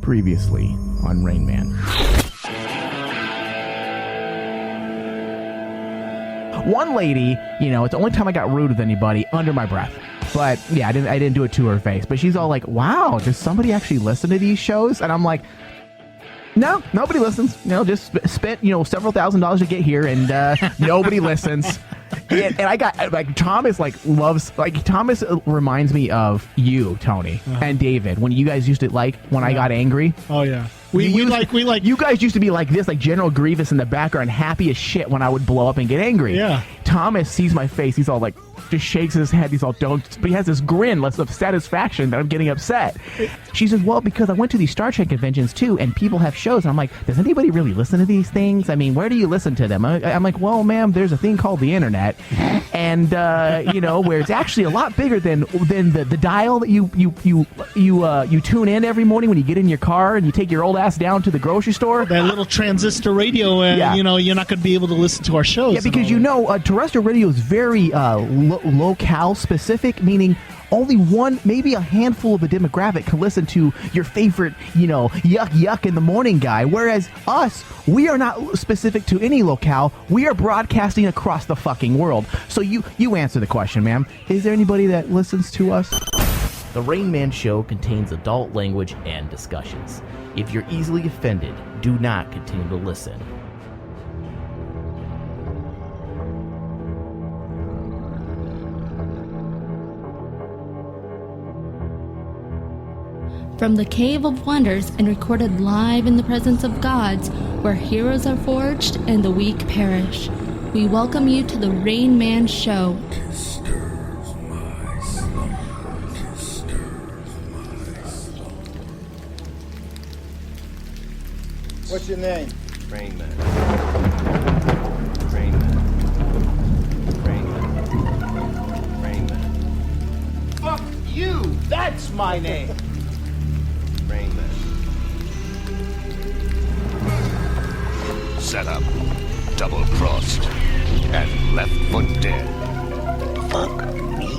Previously on Rain Man. One lady, it's the only time I got rude with anybody under my breath. But yeah, I didn't do it to her face. But she's all like, "Wow, does somebody actually listen to these shows?" And I'm like, "No, nobody listens. Just spent several $1,000s to get here, and nobody listens." And I got Thomas Thomas reminds me of you, Tony, and David, when you guys used to when I got angry. Oh yeah. You guys used to be like this, like General Grievous in the background, happy as shit when I would blow up and get angry. Yeah. Thomas sees my face. He's all like, just shakes his head. He's all, don't. But he has this grin of satisfaction that I'm getting upset. She says, well, because I went to these Star Trek conventions too, and people have shows. And I'm like, does anybody really listen to these things? I mean, where do you listen to them? I'm like, well, ma'am, there's a thing called the internet, and where it's actually a lot bigger than the dial that you tune in every morning when you get in your car and you take your old ass down to the grocery store. That little transistor radio, and you're not going to be able to listen to our shows. Yeah, because terrestrial radio is very locale specific, meaning only one, maybe a handful of a demographic can listen to your favorite, yuck in the morning guy. Whereas us, we are not specific to any locale. We are broadcasting across the fucking world. So you answer the question, ma'am. Is there anybody that listens to us? The Rain Man Show contains adult language and discussions. If you're easily offended, do not continue to listen. From the Cave of Wonders and recorded live in the presence of gods, where heroes are forged and the weak perish, we welcome you to the Rain Man Show. What's your name? Rain Man. Rain Man. Rain Man. Rain Man. Fuck you! That's my name! Rain Man. Set up, double-crossed, and left for dead. Fuck me?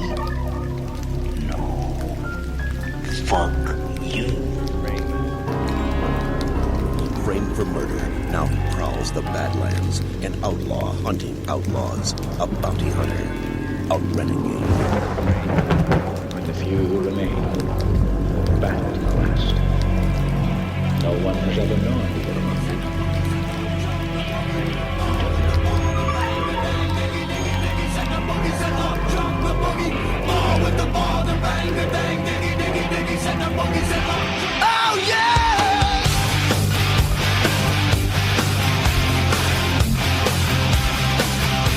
No. Fuck you. Rain Man. Framed for murder, now he prowls the Badlands, an outlaw hunting outlaws, a bounty hunter, a renegade. But the few who remain, battle the last. No one has ever known the will of freedom. Oh yeah!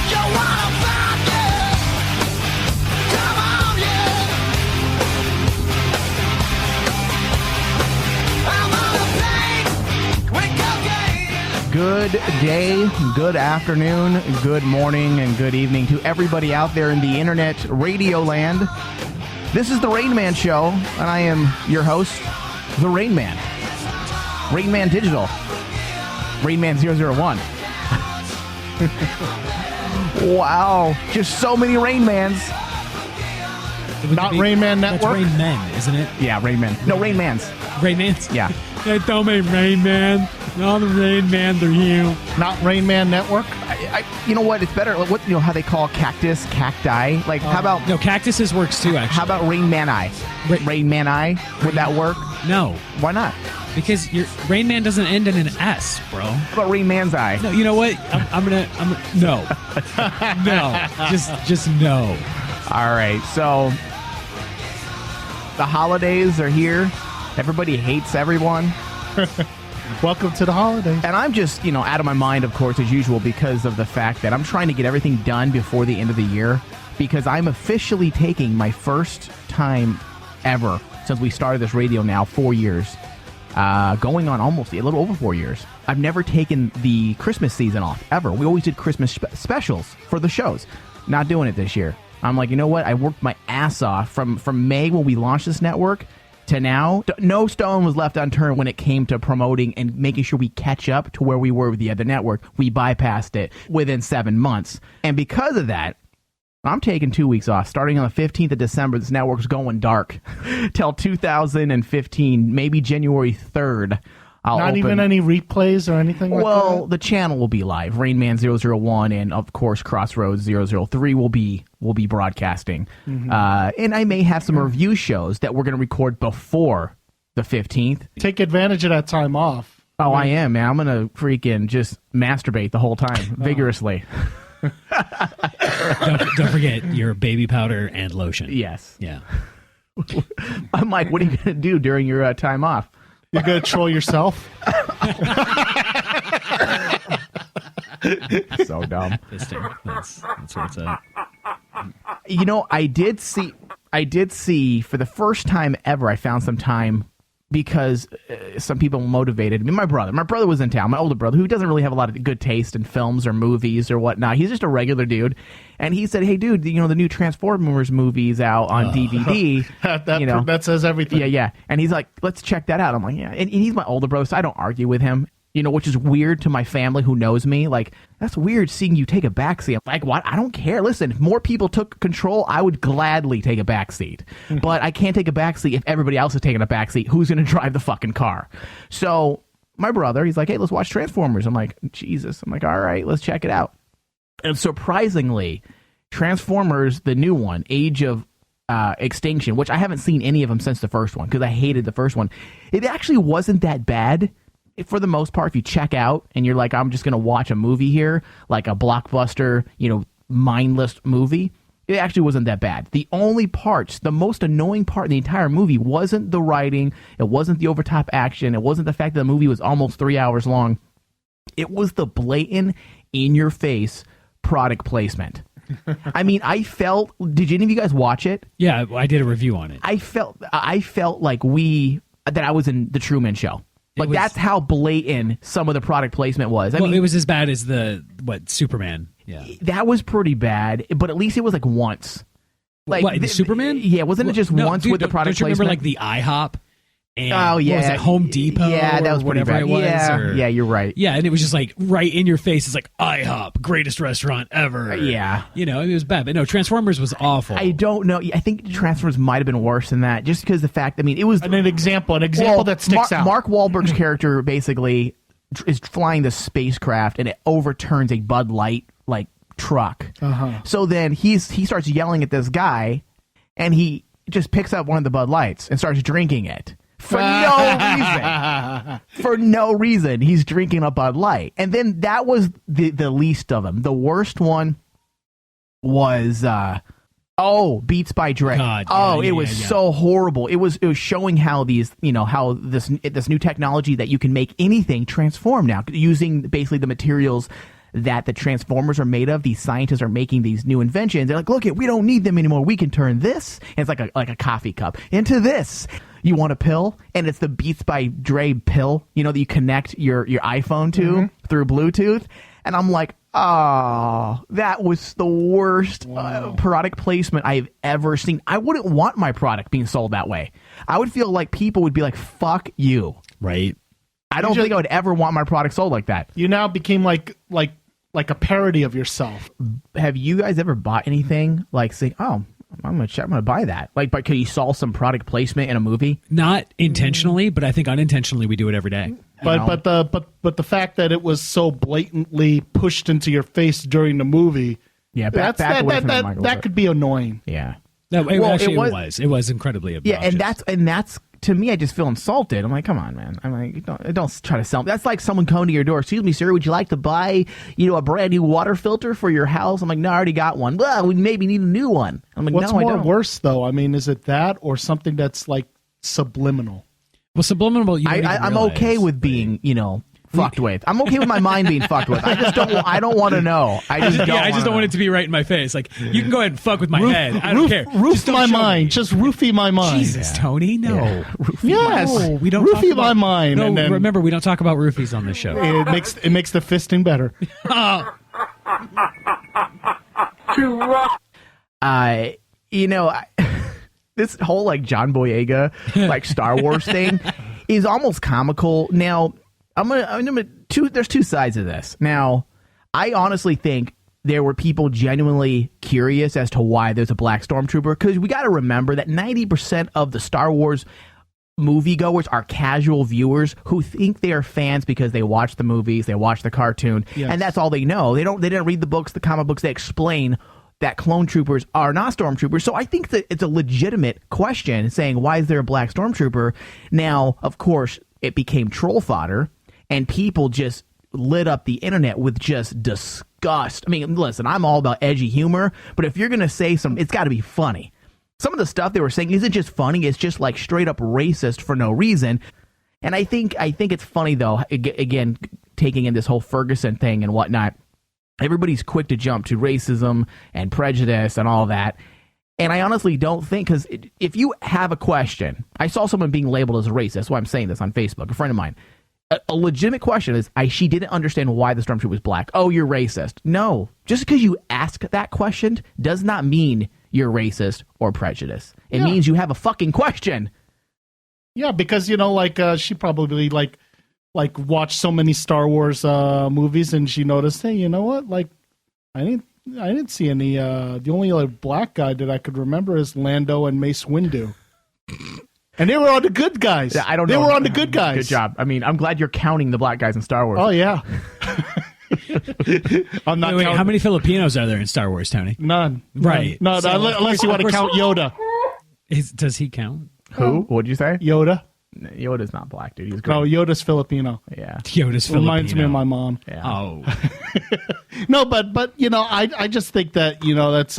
You wanna find it? Come on, yeah! I'm on a plane with cocaine. Good day, good afternoon, good morning, and good evening to everybody out there in the internet radio land. This is the Rain Man Show, and I am your host, the Rain Man. Rain Man Digital. Rain Man 001. Wow, just so many Rain Mans. Not Rain Man Network? That's Rain Men, isn't it? Yeah, Rain Man. No, Rain Mans. Rain Mans? Yeah. They told me Rain Man. All the Rain Man, they're you. Not Rain Man Network? You know what? It's better. How they call cactus, cacti? How about... No, cactuses works too, actually. How about Rain Man Eye? Rain Man Eye? Would that work? No. Why not? Because your Rain Man doesn't end in an S, bro. How about Rain Man's Eye? No, you know what? I'm gonna no. No. Just no. All right, so the holidays are here. Everybody hates everyone. Welcome to the holidays. And I'm just, out of my mind, of course, as usual, because of the fact that I'm trying to get everything done before the end of the year, because I'm officially taking my first time ever since we started this radio now, 4 years, going on almost a little over 4 years. I've never taken the Christmas season off, ever. We always did Christmas specials for the shows. Not doing it this year. I'm like, you know what? I worked my ass off from May when we launched this network to now. No stone was left unturned when it came to promoting and making sure we catch up to where we were with the other network. We bypassed it within 7 months. And because of that, I'm taking 2 weeks off. Starting on the 15th of December, this network's going dark till 2015, maybe January 3rd. Not even any replays or anything like that? Well, the channel will be live. Rain Man 001 and, of course, Crossroads 003 will be broadcasting. And I may have some review shows that we're going to record before the 15th. Take advantage of that time off. Oh, I am, man. I'm going to freaking just masturbate the whole time, vigorously. Don't forget your baby powder and lotion. Yes. Yeah. I'm like, what are you going to do during your time off? You're going to troll yourself? So dumb. That's where it's at. You know, I did see for the first time ever, I found some time because some people motivated me. My brother was in town, my older brother, who doesn't really have a lot of good taste in films or movies or whatnot. He's just a regular dude. And he said, hey, dude, you know, the new Transformers movie's out on DVD. That says everything. Yeah. And he's like, let's check that out. I'm like, yeah. And he's my older brother, so I don't argue with him. You know, which is weird to my family who knows me. Like, that's weird seeing you take a backseat. I'm like, what? I don't care. Listen, if more people took control, I would gladly take a backseat. But I can't take a backseat if everybody else is taking a backseat. Who's going to drive the fucking car? So my brother, he's like, hey, let's watch Transformers. I'm like, Jesus. I'm like, all right, let's check it out. And surprisingly, Transformers, the new one, Age of Extinction, which I haven't seen any of them since the first one because I hated the first one. It actually wasn't that bad. For the most part, if you check out and you're like, I'm just going to watch a movie here, like a blockbuster, you know, mindless movie, it actually wasn't that bad. The only parts, the most annoying part in the entire movie wasn't the writing, it wasn't the overtop action, it wasn't the fact that the movie was almost 3 hours long. It was the blatant, in-your-face product placement. I mean, did any of you guys watch it? Yeah, I did a review on it. I felt like that I was in The Truman Show. Like, that's how blatant some of the product placement was. I mean, it was as bad as Superman. Yeah. That was pretty bad, but at least it was like once. Like the Superman? Yeah, wasn't it just once with the product don't you placement? remember, like, the IHOP? And oh, yeah. What was it, Home Depot? Yeah, that was pretty bad. It was, yeah, you're right. Yeah, and it was just like right in your face. It's like, IHOP, greatest restaurant ever. Yeah. You know, it was bad. But no, Transformers was awful. I don't know. I think Transformers might have been worse than that just because the fact, I mean, it was... An example that sticks out. Mark Wahlberg's character basically is flying the spacecraft and it overturns a Bud Light, like, truck. So then he starts yelling at this guy and he just picks up one of the Bud Lights and starts drinking it. For no reason. For no reason. He's drinking a Bud Light. And then that was the least of them. The worst one was Beats by Dre. It was so horrible. It was showing how these, you know, how this new technology that you can make anything transform now using basically the materials that the Transformers are made of. These scientists are making these new inventions. They're like, look, we don't need them anymore. We can turn this, and it's like a coffee cup, into this. You want a pill? And it's the Beats by Dre pill, you know, that you connect your iPhone to through Bluetooth. And I'm like, oh, that was the worst product placement I've ever seen. I wouldn't want my product being sold that way. I would feel like people would be like, fuck you. Right. I don't think I would ever want my product sold like that. You now became like a parody of yourself. Have you guys ever bought anything like saying, oh, I'm gonna buy that? Like, but because you saw some product placement in a movie? Not intentionally, but I think unintentionally we do it every day. But the fact that it was so blatantly pushed into your face during the movie, that could be annoying. Yeah. It was incredibly obnoxious. Yeah, and that's to me, I just feel insulted. I'm like, come on, man. I'm like, don't try to sell me. That's like someone coming to your door. Excuse me, sir, would you like to buy, a brand new water filter for your house? I'm like, no, I already got one. Well, we maybe need a new one. I'm like, what's no, I more don't. worse though? I mean, is it that or something that's like subliminal? Well, subliminal. I'm okay with being, fucked with. I'm okay with my mind being fucked with. I don't want to know. I just don't want it to be right in my face. Like, you can go ahead and fuck with my head. I don't care. Roof my mind. Just roofie my mind. Jesus, Tony. No. Yeah. Yes. No, we don't roofie my mind. No, and then remember, we don't talk about roofies on this show. It makes the fisting better. This whole like John Boyega like Star Wars thing is almost comical. Now, there's two sides of this. Now, I honestly think there were people genuinely curious as to why there's a black stormtrooper, because we got to remember that 90% of the Star Wars moviegoers are casual viewers who think they are fans because they watch the movies, they watch the cartoon, and that's all they know. They didn't read the books, the comic books. They explain that clone troopers are not stormtroopers. So I think that it's a legitimate question saying, why is there a black stormtrooper? Now, of course, it became troll fodder, and people just lit up the internet with just disgust. I mean, listen, I'm all about edgy humor, but if you're going to say it's got to be funny. Some of the stuff they were saying isn't just funny, it's just like straight up racist for no reason. And I think it's funny, though, again, taking in this whole Ferguson thing and whatnot, everybody's quick to jump to racism and prejudice and all that. And I honestly don't think, because if you have a question, I saw someone being labeled as a racist, that's why I'm saying this on Facebook, a friend of mine. A legitimate question is, she didn't understand why the stormtrooper was black. Oh, you're racist. No, just because you ask that question does not mean you're racist or prejudiced. It means you have a fucking question. Yeah, because, she probably watched so many Star Wars movies, and she noticed, hey, you know what? Like, I didn't see any. The only black guy that I could remember is Lando and Mace Windu. And they were on the good guys. Yeah, I don't know. They were on the good guys. Good job. I mean, I'm glad you're counting the black guys in Star Wars. Oh, yeah. I'm not Wait, how many Filipinos are there in Star Wars, Tony? None. Right. No, So, unless you want to count Yoda. Does he count? Who? What'd you say? Yoda. Yoda's not black, dude. He's great. No, Yoda's Filipino. Yeah. Yoda's Filipino. Reminds me of my mom. Yeah. Oh. No, but I just think that, that's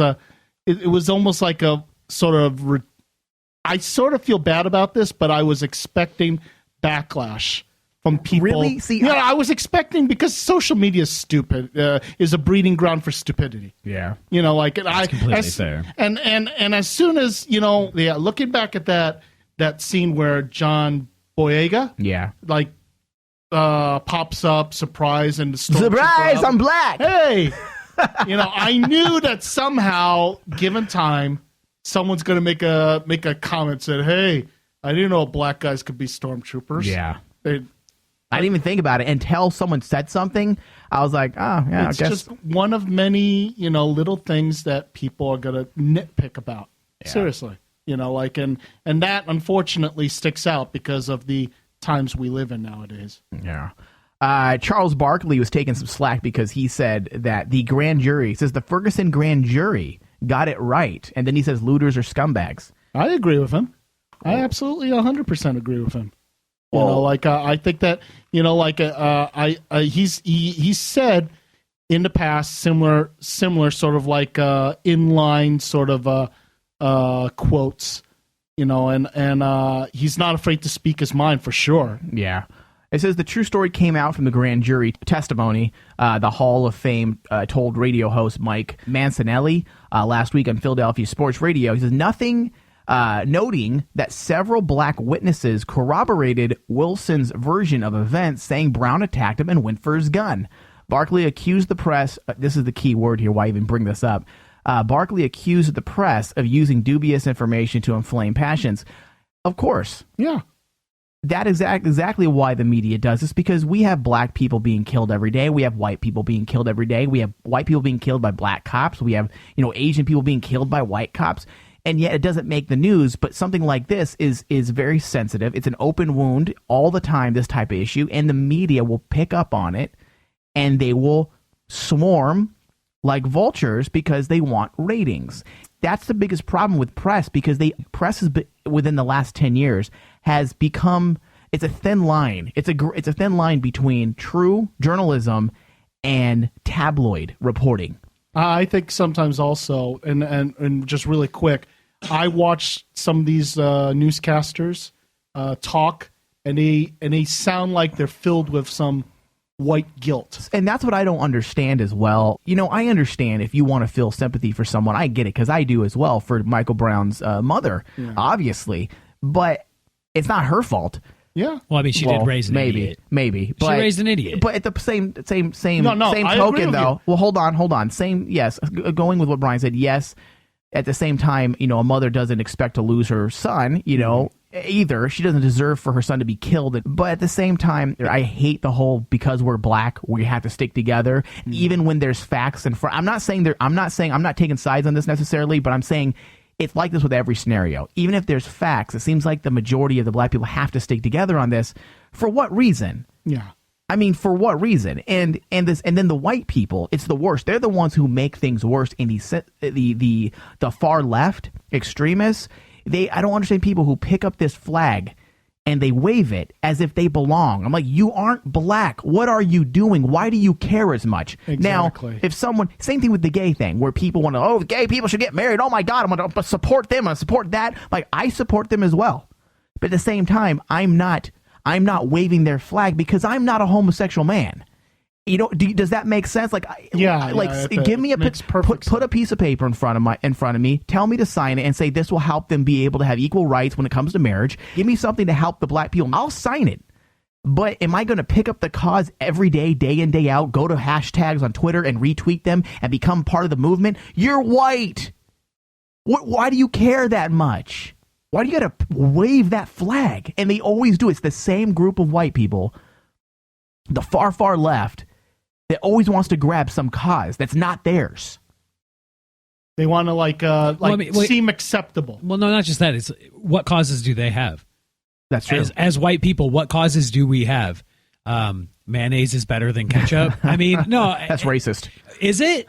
it was almost like a sort of I sort of feel bad about this, but I was expecting backlash from people. Really? See, I was expecting, because social media is stupid, is a breeding ground for stupidity. Yeah. That's completely fair. And as soon as, looking back at that scene where John Boyega, pops up, surprise, and the surprise, I'm black. Hey, I knew that somehow, given time, someone's going to make a comment said, hey, I didn't know black guys could be stormtroopers. Yeah. I didn't even think about it until someone said something. I was like, oh, yeah, it's I guess. just one of many, little things that people are going to nitpick about. Yeah. Seriously. And that unfortunately sticks out because of the times we live in nowadays. Yeah. Charles Barkley was taking some slack because he said that the grand jury, says the Ferguson grand jury got it right. And then he says looters are scumbags. I agree with him. I absolutely 100% agree with him. I think that, he's said in the past similar sort of like inline sort of quotes, and he's not afraid to speak his mind for sure. Yeah. It says the true story came out from the grand jury testimony. The Hall of Fame told radio host Mike Mancinelli last week on Philadelphia Sports Radio. He says noting that several black witnesses corroborated Wilson's version of events, saying Brown attacked him and went for his gun. Barkley accused the press, this is the key word here, why I even bring this up. Barkley accused the press of using dubious information to inflame passions. Of course. Yeah. That is exactly why the media does this, because we have black people being killed every day. We have white people being killed every day. We have white people being killed by black cops. We have, Asian people being killed by white cops. And yet it doesn't make the news. But something like this is very sensitive. It's an open wound all the time, this type of issue. And the media will pick up on it, and they will swarm like vultures because they want ratings. That's the biggest problem with press, because press has been, within the last 10 years has become, it's a thin line. It's a thin line between true journalism and tabloid reporting. I think sometimes also, and just really quick, I watch some of these newscasters talk, and they sound like they're filled with some white guilt. And that's what I don't understand as well. I understand if you want to feel sympathy for someone. I get it, because I do as well, for Michael Brown's mother, obviously. But it's not her fault. Yeah. Well, I mean, she did raise an idiot. Maybe. She raised an idiot. But at the same I token, though. Well, hold on. Yes, going with what Brian said, yes. At the same time, a mother doesn't expect to lose her son, either. She doesn't deserve for her son to be killed. But at the same time, I hate the whole because we're black, we have to stick together. Even when there's facts in front. I'm not taking sides on this necessarily, but I'm saying it's like this with every scenario. Even if there's facts, it seems like the majority of the black people have to stick together on this. For what reason? Yeah. I mean, for what reason? And then the white people, it's the worst. They're the ones who make things worse. And the far left extremists, I don't understand people who pick up this flag and they wave it as if they belong. I'm like, you aren't black. What are you doing? Why do you care as much? Exactly. Now, if someone, same thing with the gay thing, where people want to, gay people should get married. Oh my God, I'm going to support them. I'm going to support that. Like, I support them as well. But at the same time, I'm not waving their flag because I'm not a homosexual man. You know, does that make sense? Like, give me put a piece of paper in front of me. Tell me to sign it and say this will help them be able to have equal rights when it comes to marriage. Give me something to help the black people. I'll sign it. But am I going to pick up the cause every day, day in, day out, go to hashtags on Twitter and retweet them and become part of the movement? You're white. Why do you care that much? Why do you got to wave that flag? And they always do. It's the same group of white people, the far, far left, that always wants to grab some cause that's not theirs. They want to seem acceptable. Well, no, not just that. It's what causes do they have? That's true. As white people, what causes do we have? Mayonnaise is better than ketchup. I mean, no. That's racist. Is it?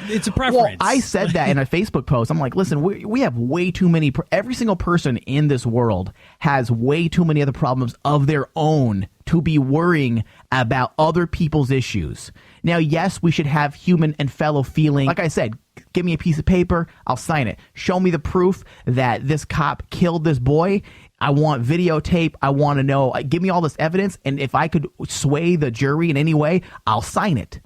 It's a preference. Well, I said that in a Facebook post. I'm like, listen, we have way too many. Every single person in this world has way too many other problems of their own to be worrying about other people's issues. Now, yes, we should have human and fellow feeling. Like I said, give me a piece of paper. I'll sign it. Show me the proof that this cop killed this boy. I want videotape. I want to know. Give me all this evidence. And if I could sway the jury in any way, I'll sign it.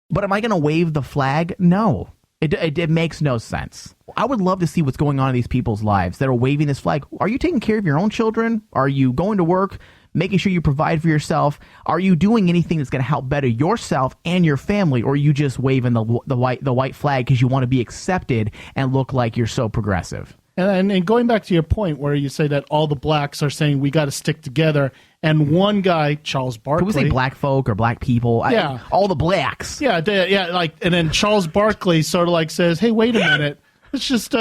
But am I going to wave the flag? No. It makes no sense. I would love to see what's going on in these people's lives that are waving this flag. Are you taking care of your own children? Are you going to work, making sure you provide for yourself? Are you doing anything that's going to help better yourself and your family? Or are you just waving the white flag because you want to be accepted and look like you're so progressive? And going back to your point where you say that all the blacks are saying we got to stick together, and one guy, Charles Barkley. Can we say black folk or black people? Yeah. All the blacks. Yeah, and then Charles Barkley sort of like says, hey, wait a minute. Let's just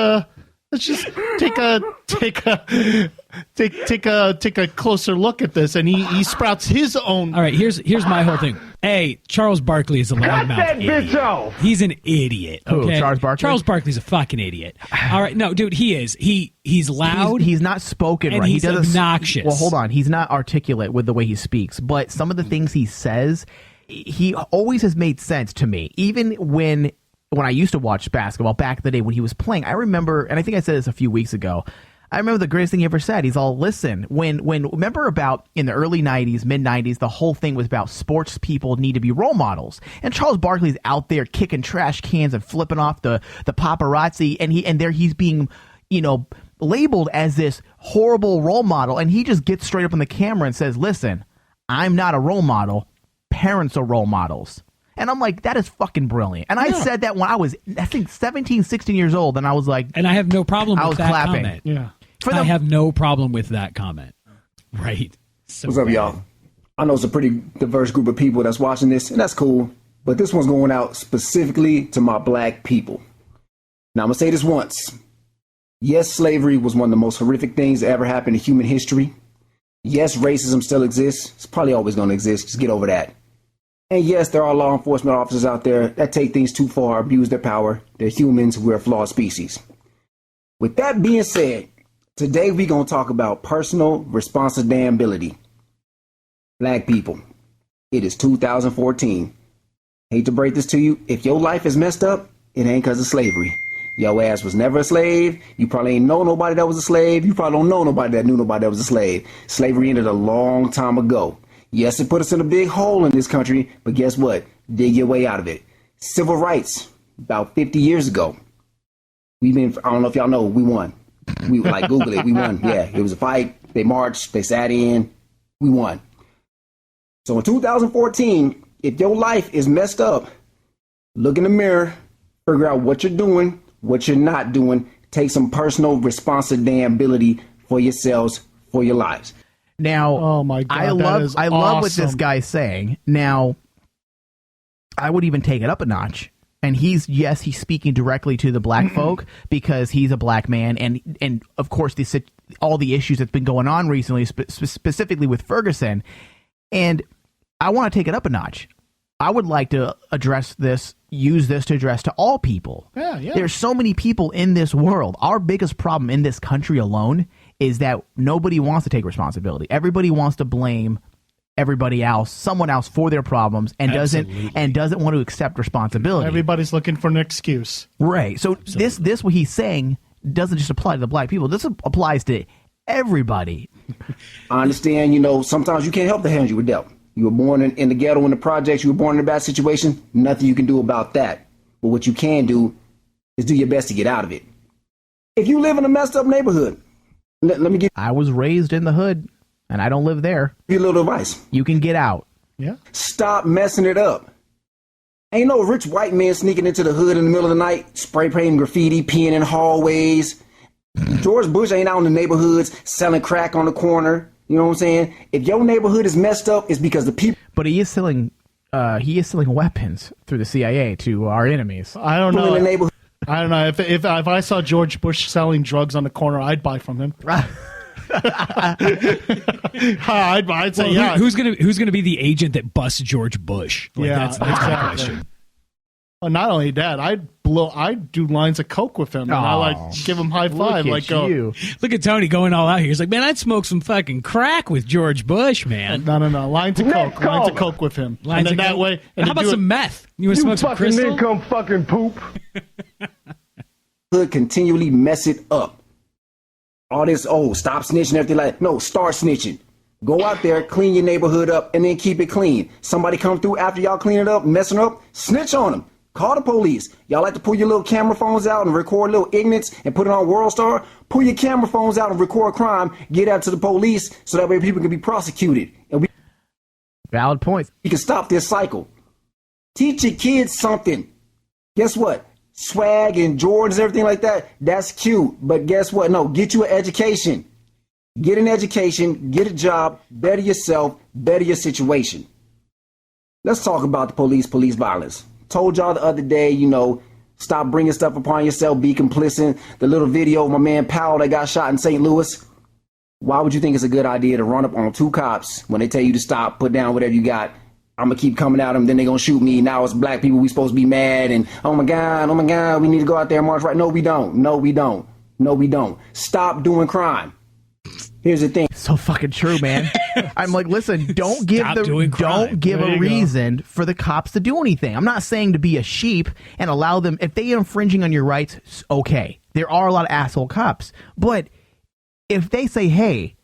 take a closer look at this, and he sprouts his own. All right, here's my whole thing. A, Charles Barkley is a loudmouth idiot. He's an idiot. Okay? Who, Charles Barkley? Charles Barkley's a fucking idiot. All right, no, dude, he is. He's loud. He's not spoken and right. He's obnoxious. Well, hold on. He's not articulate with the way he speaks, but some of the things he says, he always has made sense to me. Even when I used to watch basketball back in the day when he was playing, I remember, and I think I said this a few weeks ago, I remember the greatest thing he ever said. He's all, listen, when remember about in the early 90s, mid 90s, the whole thing was about sports people need to be role models. And Charles Barkley's out there kicking trash cans and flipping off the paparazzi, and he's being, labeled as this horrible role model. And he just gets straight up on the camera and says, listen, I'm not a role model. Parents are role models. And I'm like, that is fucking brilliant. And I said that when I was, I think, 17, 16 years old. And I was like... And I have no problem with that clapping. Comment. Yeah. I have no problem with that comment. Right. So what's up, y'all? I know it's a pretty diverse group of people that's watching this, and that's cool. But this one's going out specifically to my black people. Now, I'm going to say this once. Yes, slavery was one of the most horrific things that ever happened in human history. Yes, racism still exists. It's probably always going to exist. Just get over that. And yes, there are law enforcement officers out there that take things too far, abuse their power. They're humans. We're a flawed species. With that being said, today we're going to talk about personal responsibility. Black people, it is 2014. Hate to break this to you. If your life is messed up, it ain't because of slavery. Your ass was never a slave. You probably ain't know nobody that was a slave. You probably don't know nobody that knew nobody that was a slave. Slavery ended a long time ago. Yes, it put us in a big hole in this country, but guess what? Dig your way out of it. Civil rights, about 50 years ago. I don't know if y'all know, we won. We Google it, we won. Yeah, it was a fight. They marched, they sat in, we won. So in 2014, if your life is messed up, look in the mirror, figure out what you're doing, what you're not doing, take some personal responsibility for yourselves for your lives. Now, Oh my God, I love what this guy's saying. Now, I would even take it up a notch. And he's speaking directly to the black folk because he's a black man, and of course all the issues that's been going on recently, specifically with Ferguson. And I want to take it up a notch. I would like to use this to address to all people. Yeah. There's so many people in this world. Our biggest problem in this country alone is that nobody wants to take responsibility. Everybody wants to blame everybody else, someone else, for their problems, and doesn't want to accept responsibility. Everybody's looking for an excuse. Right. So this what he's saying doesn't just apply to the black people. This applies to everybody. I understand, sometimes you can't help the hand you were dealt. You were born in the ghetto, in the projects, you were born in a bad situation. Nothing you can do about that. But what you can do is do your best to get out of it. If you live in a messed up neighborhood, let me give I was raised in the hood, and I don't live there. you a little advice. You can get out. Yeah. Stop messing it up. Ain't no rich white man sneaking into the hood in the middle of the night, spray painting graffiti, peeing in hallways. George Bush ain't out in the neighborhoods selling crack on the corner. You know what I'm saying? If your neighborhood is messed up, it's because the people. But he is selling weapons through the CIA to our enemies. I don't in the know. neighborhood. I don't know. If I saw George Bush selling drugs on the corner, I'd buy from him. I'd say, Well, who's gonna be the agent that busts George Bush? That's my question. Well, not only that, I'd do lines of coke with him, and I give him high five. Look at you. Look at Tony going all out here. He's like, man, I'd smoke some fucking crack with George Bush, man. No, lines of coke with him. Lines and then of that coke. way. And how about some meth? You want to smoke some crystal? Come fucking poop. Hood continually mess it up. All this, stop snitching, everything no, start snitching. Go out there, clean your neighborhood up, and then keep it clean. Somebody come through after y'all clean it up, messing up, snitch on them. Call the police. Y'all like to pull your little camera phones out and record little ignorance and put it on World Star? Pull your camera phones out and record crime, get out to the police, so that way people can be prosecuted. And Valid points. we can stop this cycle. Teach your kids something. Guess what? Swag and Jordans, everything like that, that's cute. But guess what? No, get you an education. Get an education, get a job, better yourself, better your situation. Let's talk about the police violence. Told y'all the other day, stop bringing stuff upon yourself, be complicit. The little video of my man Powell that got shot in St. Louis. Why would you think it's a good idea to run up on two cops when they tell you to stop, put down whatever you got? I'm going to keep coming at them, then they're going to shoot me. Now it's black people, we supposed to be mad, and oh my God, we need to go out there and march right. No, we don't. Stop doing crime. Here's the thing. So fucking true, man. I'm like, listen, don't give a reason for the cops to do anything. I'm not saying to be a sheep and allow them, if they are infringing on your rights, okay. There are a lot of asshole cops. But if they say, hey,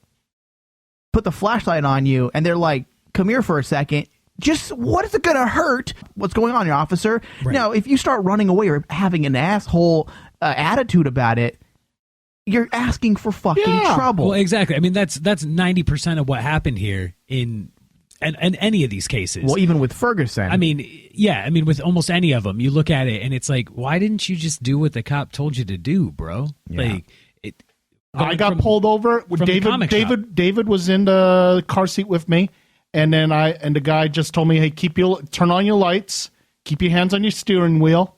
put the flashlight on you, and they're like, come here for a second, just what is it going to hurt? What's going on, your officer? Right. Now, if you start running away or having an asshole attitude about it, you're asking for fucking trouble. Well, exactly. I mean, that's 90% of what happened here in any of these cases. Well, even with Ferguson. I mean, with almost any of them, you look at it and it's like, why didn't you just do what the cop told you to do, bro? Yeah. I got pulled over. David was in the car seat with me, and then the guy just told me, hey, turn on your lights, keep your hands on your steering wheel.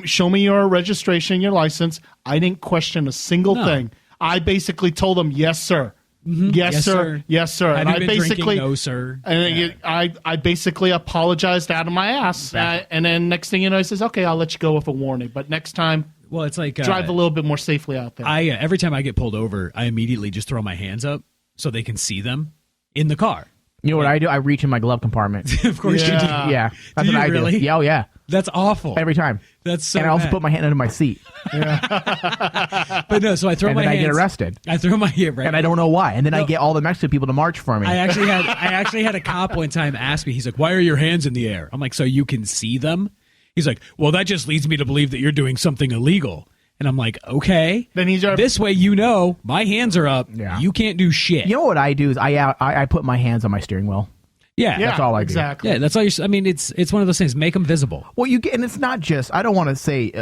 Show me your registration, your license. I didn't question a single thing. I basically told him, yes, sir. Mm-hmm. Yes, sir. Yes, sir. And I basically, no, sir. And I basically apologized out of my ass. And then next thing you know, he says, okay, I'll let you go with a warning. But next time, well, it's like drive a little bit more safely out there. Every time I get pulled over, I immediately just throw my hands up so they can see them in the car. You know what I do? I reach in my glove compartment. Of course you do. Yeah. That's what I really? do. Yeah, oh, yeah. That's awful. Every time. That's so And I also bad. put my hand under my seat. But no, so I throw my hands. And then I get arrested. I throw my hand, right? And I don't know why. And then I get all the Mexican people to march for me. I actually had a cop one time ask me, he's like, why are your hands in the air? I'm like, so you can see them? He's like, well, that just leads me to believe that you're doing something illegal. And I'm like, okay. Then this way, my hands are up. Yeah. You can't do shit. You know what I do is I put my hands on my steering wheel. Yeah, that's all I do. exactly. Yeah, that's all. I mean, it's one of those things. Make them visible. Well, you get, and it's not just. I don't want to say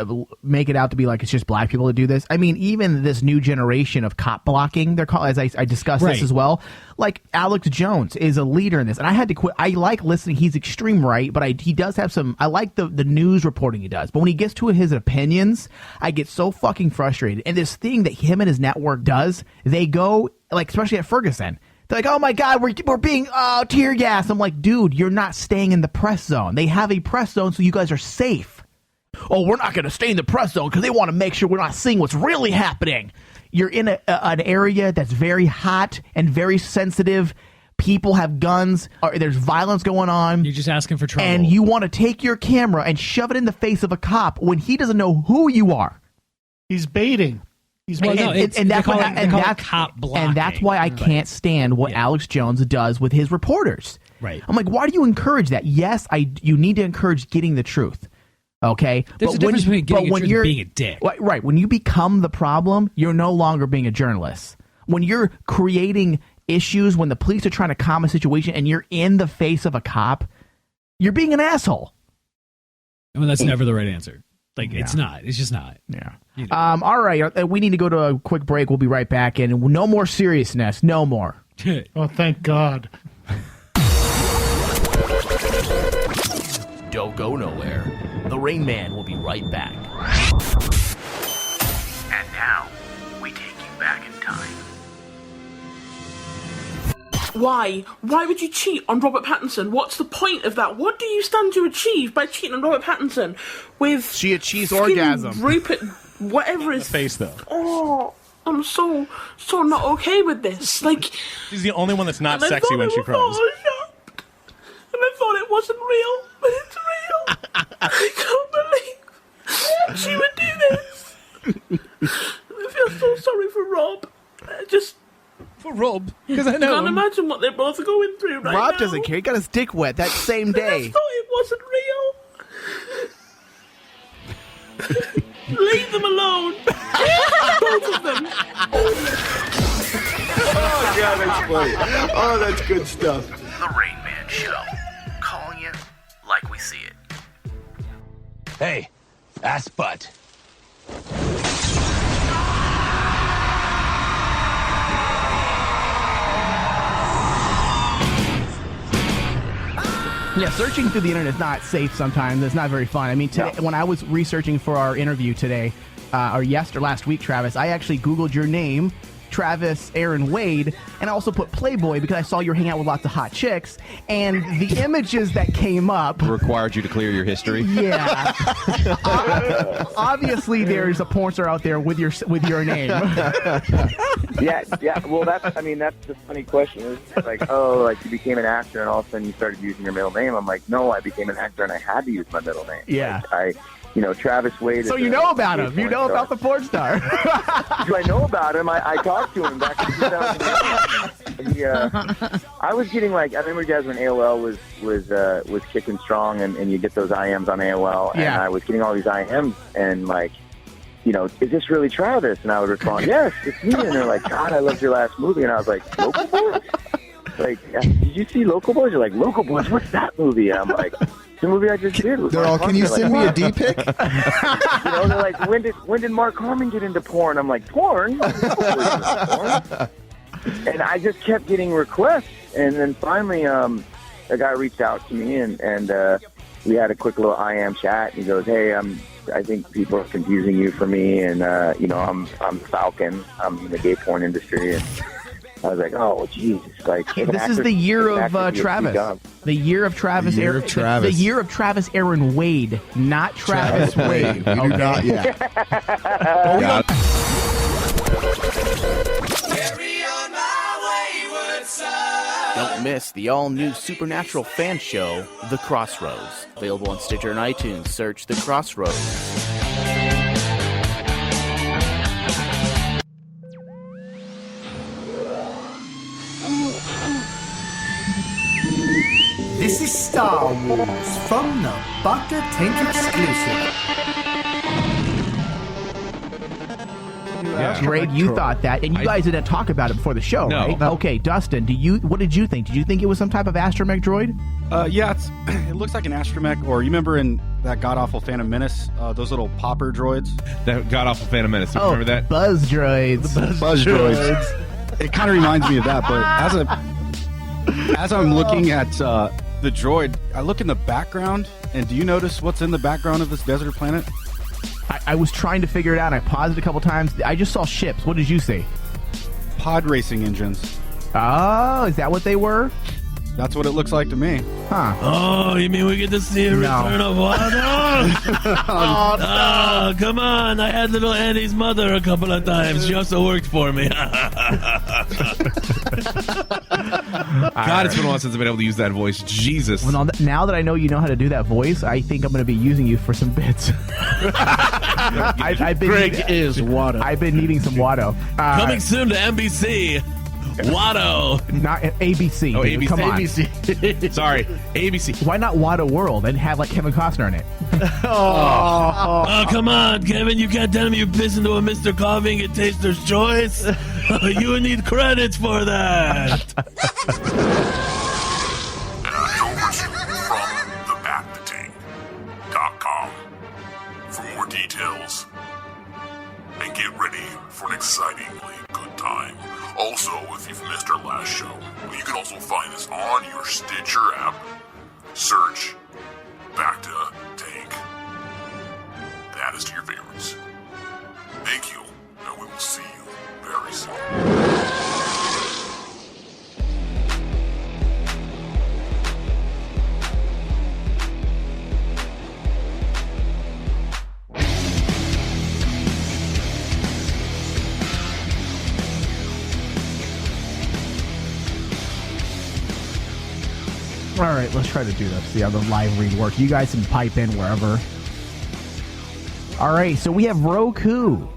make it out to be like it's just black people that do this. I mean, even this new generation of cop blocking, they're called. As I discussed this as well. Like Alex Jones is a leader in this, and I had to quit. I like listening. He's extreme right, but he does have some. I like the news reporting he does, but when he gets to his opinions, I get so fucking frustrated. And this thing that him and his network does, they go like, especially at Ferguson. They're like, oh my God, we're being tear gas. I'm like, dude, you're not staying in the press zone. They have a press zone so you guys are safe. Oh, we're not going to stay in the press zone because they want to make sure we're not seeing what's really happening. You're in an area that's very hot and very sensitive. People have guns. There's violence going on. You're just asking for trouble. And you want to take your camera and shove it in the face of a cop when he doesn't know who you are. He's baiting. And that's why I can't stand what Alex Jones does with his reporters. Right. I'm like, why do you encourage that? Yes, you need to encourage getting the truth. Okay, there's a difference between getting the truth and being a dick. Right. When you become the problem, you're no longer being a journalist. When you're creating issues, when the police are trying to calm a situation, and you're in the face of a cop, you're being an asshole. I mean, that's never the right answer. Like, it's not. It's just not. Yeah. All right. We need to go to a quick break. We'll be right back. And no more seriousness. No more. Oh, thank God. Don't go nowhere. The Rain Man will be right back. And now, we take you back in time. Why? Why would you cheat on Robert Pattinson? What's the point of that? What do you stand to achieve by cheating on Robert Pattinson with she achieves orgasm? Rupert, whatever his face though. Oh, I'm so not okay with this. Like, she's the only one that's not sexy when she cries. And I thought it wasn't real, but it's real. I can't believe she would do this. I feel so sorry for Rob. For Rob, because I know. I can't imagine what they're both going through right now. Rob doesn't care. He got his dick wet that same day. I thought it wasn't real. Leave them alone. Both of them. Oh, God, that's funny. Oh, that's good stuff. The Rain Man Show. Calling you like we see it. Hey, ass butt. Yeah, searching through the internet is not safe sometimes. It's not very fun. I mean, today, when I was researching for our interview today, or last week, Travis, I actually Googled your name, Travis Aaron Wade, and I also put Playboy because I saw you were hanging out with lots of hot chicks, and the images that came up required you to clear your history. Yeah, obviously there's a porn star out there with your name. Yeah. Well, that's the funny question. It's like, you became an actor and all of a sudden you started using your middle name. I'm like, no, I became an actor and I had to use my middle name. Yeah. Like, Travis Wade. So you know about him. You know about the porn star. Do I know about him? I talked to him back in 2008. I was getting I remember you guys when AOL was kicking strong and you get those IMs on AOL. Yeah. And I was getting all these IMs and is this really Travis? And I would respond, yes, it's me. And they're like, God, I loved your last movie. And I was like, Local Boys? Did you see Local Boys? You're like, Local Boys? What's that movie? And I'm like, the movie I just did. They're all, can you send me a D-pic? They're like, when did Mark Harmon get into porn? I'm like, porn? And I just kept getting requests. And then finally, a guy reached out to me and we had a quick little IM chat. He goes, hey, I think people are confusing you for me. And, I'm Falcon. I'm in the gay porn industry. And I was like, oh, Jesus. This is the year of Travis. The year of Travis. The year of Travis Aaron Wade, not Travis Wade. We do not yet. Don't miss the all-new Supernatural fan show, The Crossroads. Available on Stitcher and iTunes. Search The Crossroads. This is Star Wars from the Butter Tank exclusive. Yeah. Greg, you thought that, and you guys didn't talk about it before the show, right? No. Okay, Dustin, what did you think? Did you think it was some type of astromech droid? Yeah, it looks like an astromech, or you remember in that god-awful Phantom Menace, those little popper droids? That god-awful Phantom Menace. You remember that? Buzz droids. Buzz droids. It kind of reminds me of that, but as I'm looking at the droid, I look in the background, and do you notice what's in the background of this desert planet? I was trying to figure it out. I paused it a couple times. I just saw ships. What did you see? Pod racing engines. Oh, is that what they were? That's what it looks like to me. Huh. Oh, you mean we get to see a return of Wado? Oh, come on. I had little Annie's mother a couple of times. She also worked for me. God, it's been a while since I've been able to use that voice. Jesus. Well, now that I know you know how to do that voice, I think I'm going to be using you for some bits. Greg is Wado. I've been needing some Wado. Coming soon to NBC. Wado. Not ABC. Oh, ABC. Come on. ABC. Sorry, ABC. Why not Wado World and have like Kevin Costner in it? Oh, come on, Kevin. You can't tell me you piss into a Mr. Coffee and get Taster's Choice. You need credits for that. From thebatting.com for more details. And get ready for an excitingly good time. Also, if you've missed our last show, you can also find us on your Stitcher app. Search Back to Tank. Add us to your favorites. Thank you, and we will see you very soon. All right, let's try to do this. See how the live read works. You guys can pipe in wherever. All right, so we have Roku.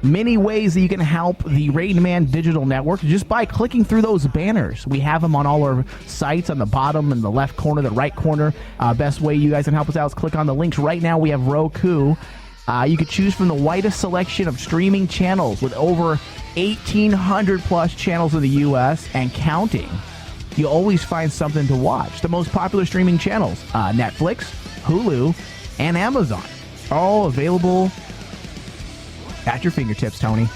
Many ways that you can help the Rain Man Digital Network just by clicking through those banners. We have them on all our sites on the bottom and the left corner, the right corner. Best way you guys can help us out is click on the links. Right now we have Roku. You could choose from the widest selection of streaming channels with over 1,800 plus channels in the U.S. and counting. You'll always find something to watch. The most popular streaming channels, Netflix, Hulu, and Amazon. All available at your fingertips, Tony.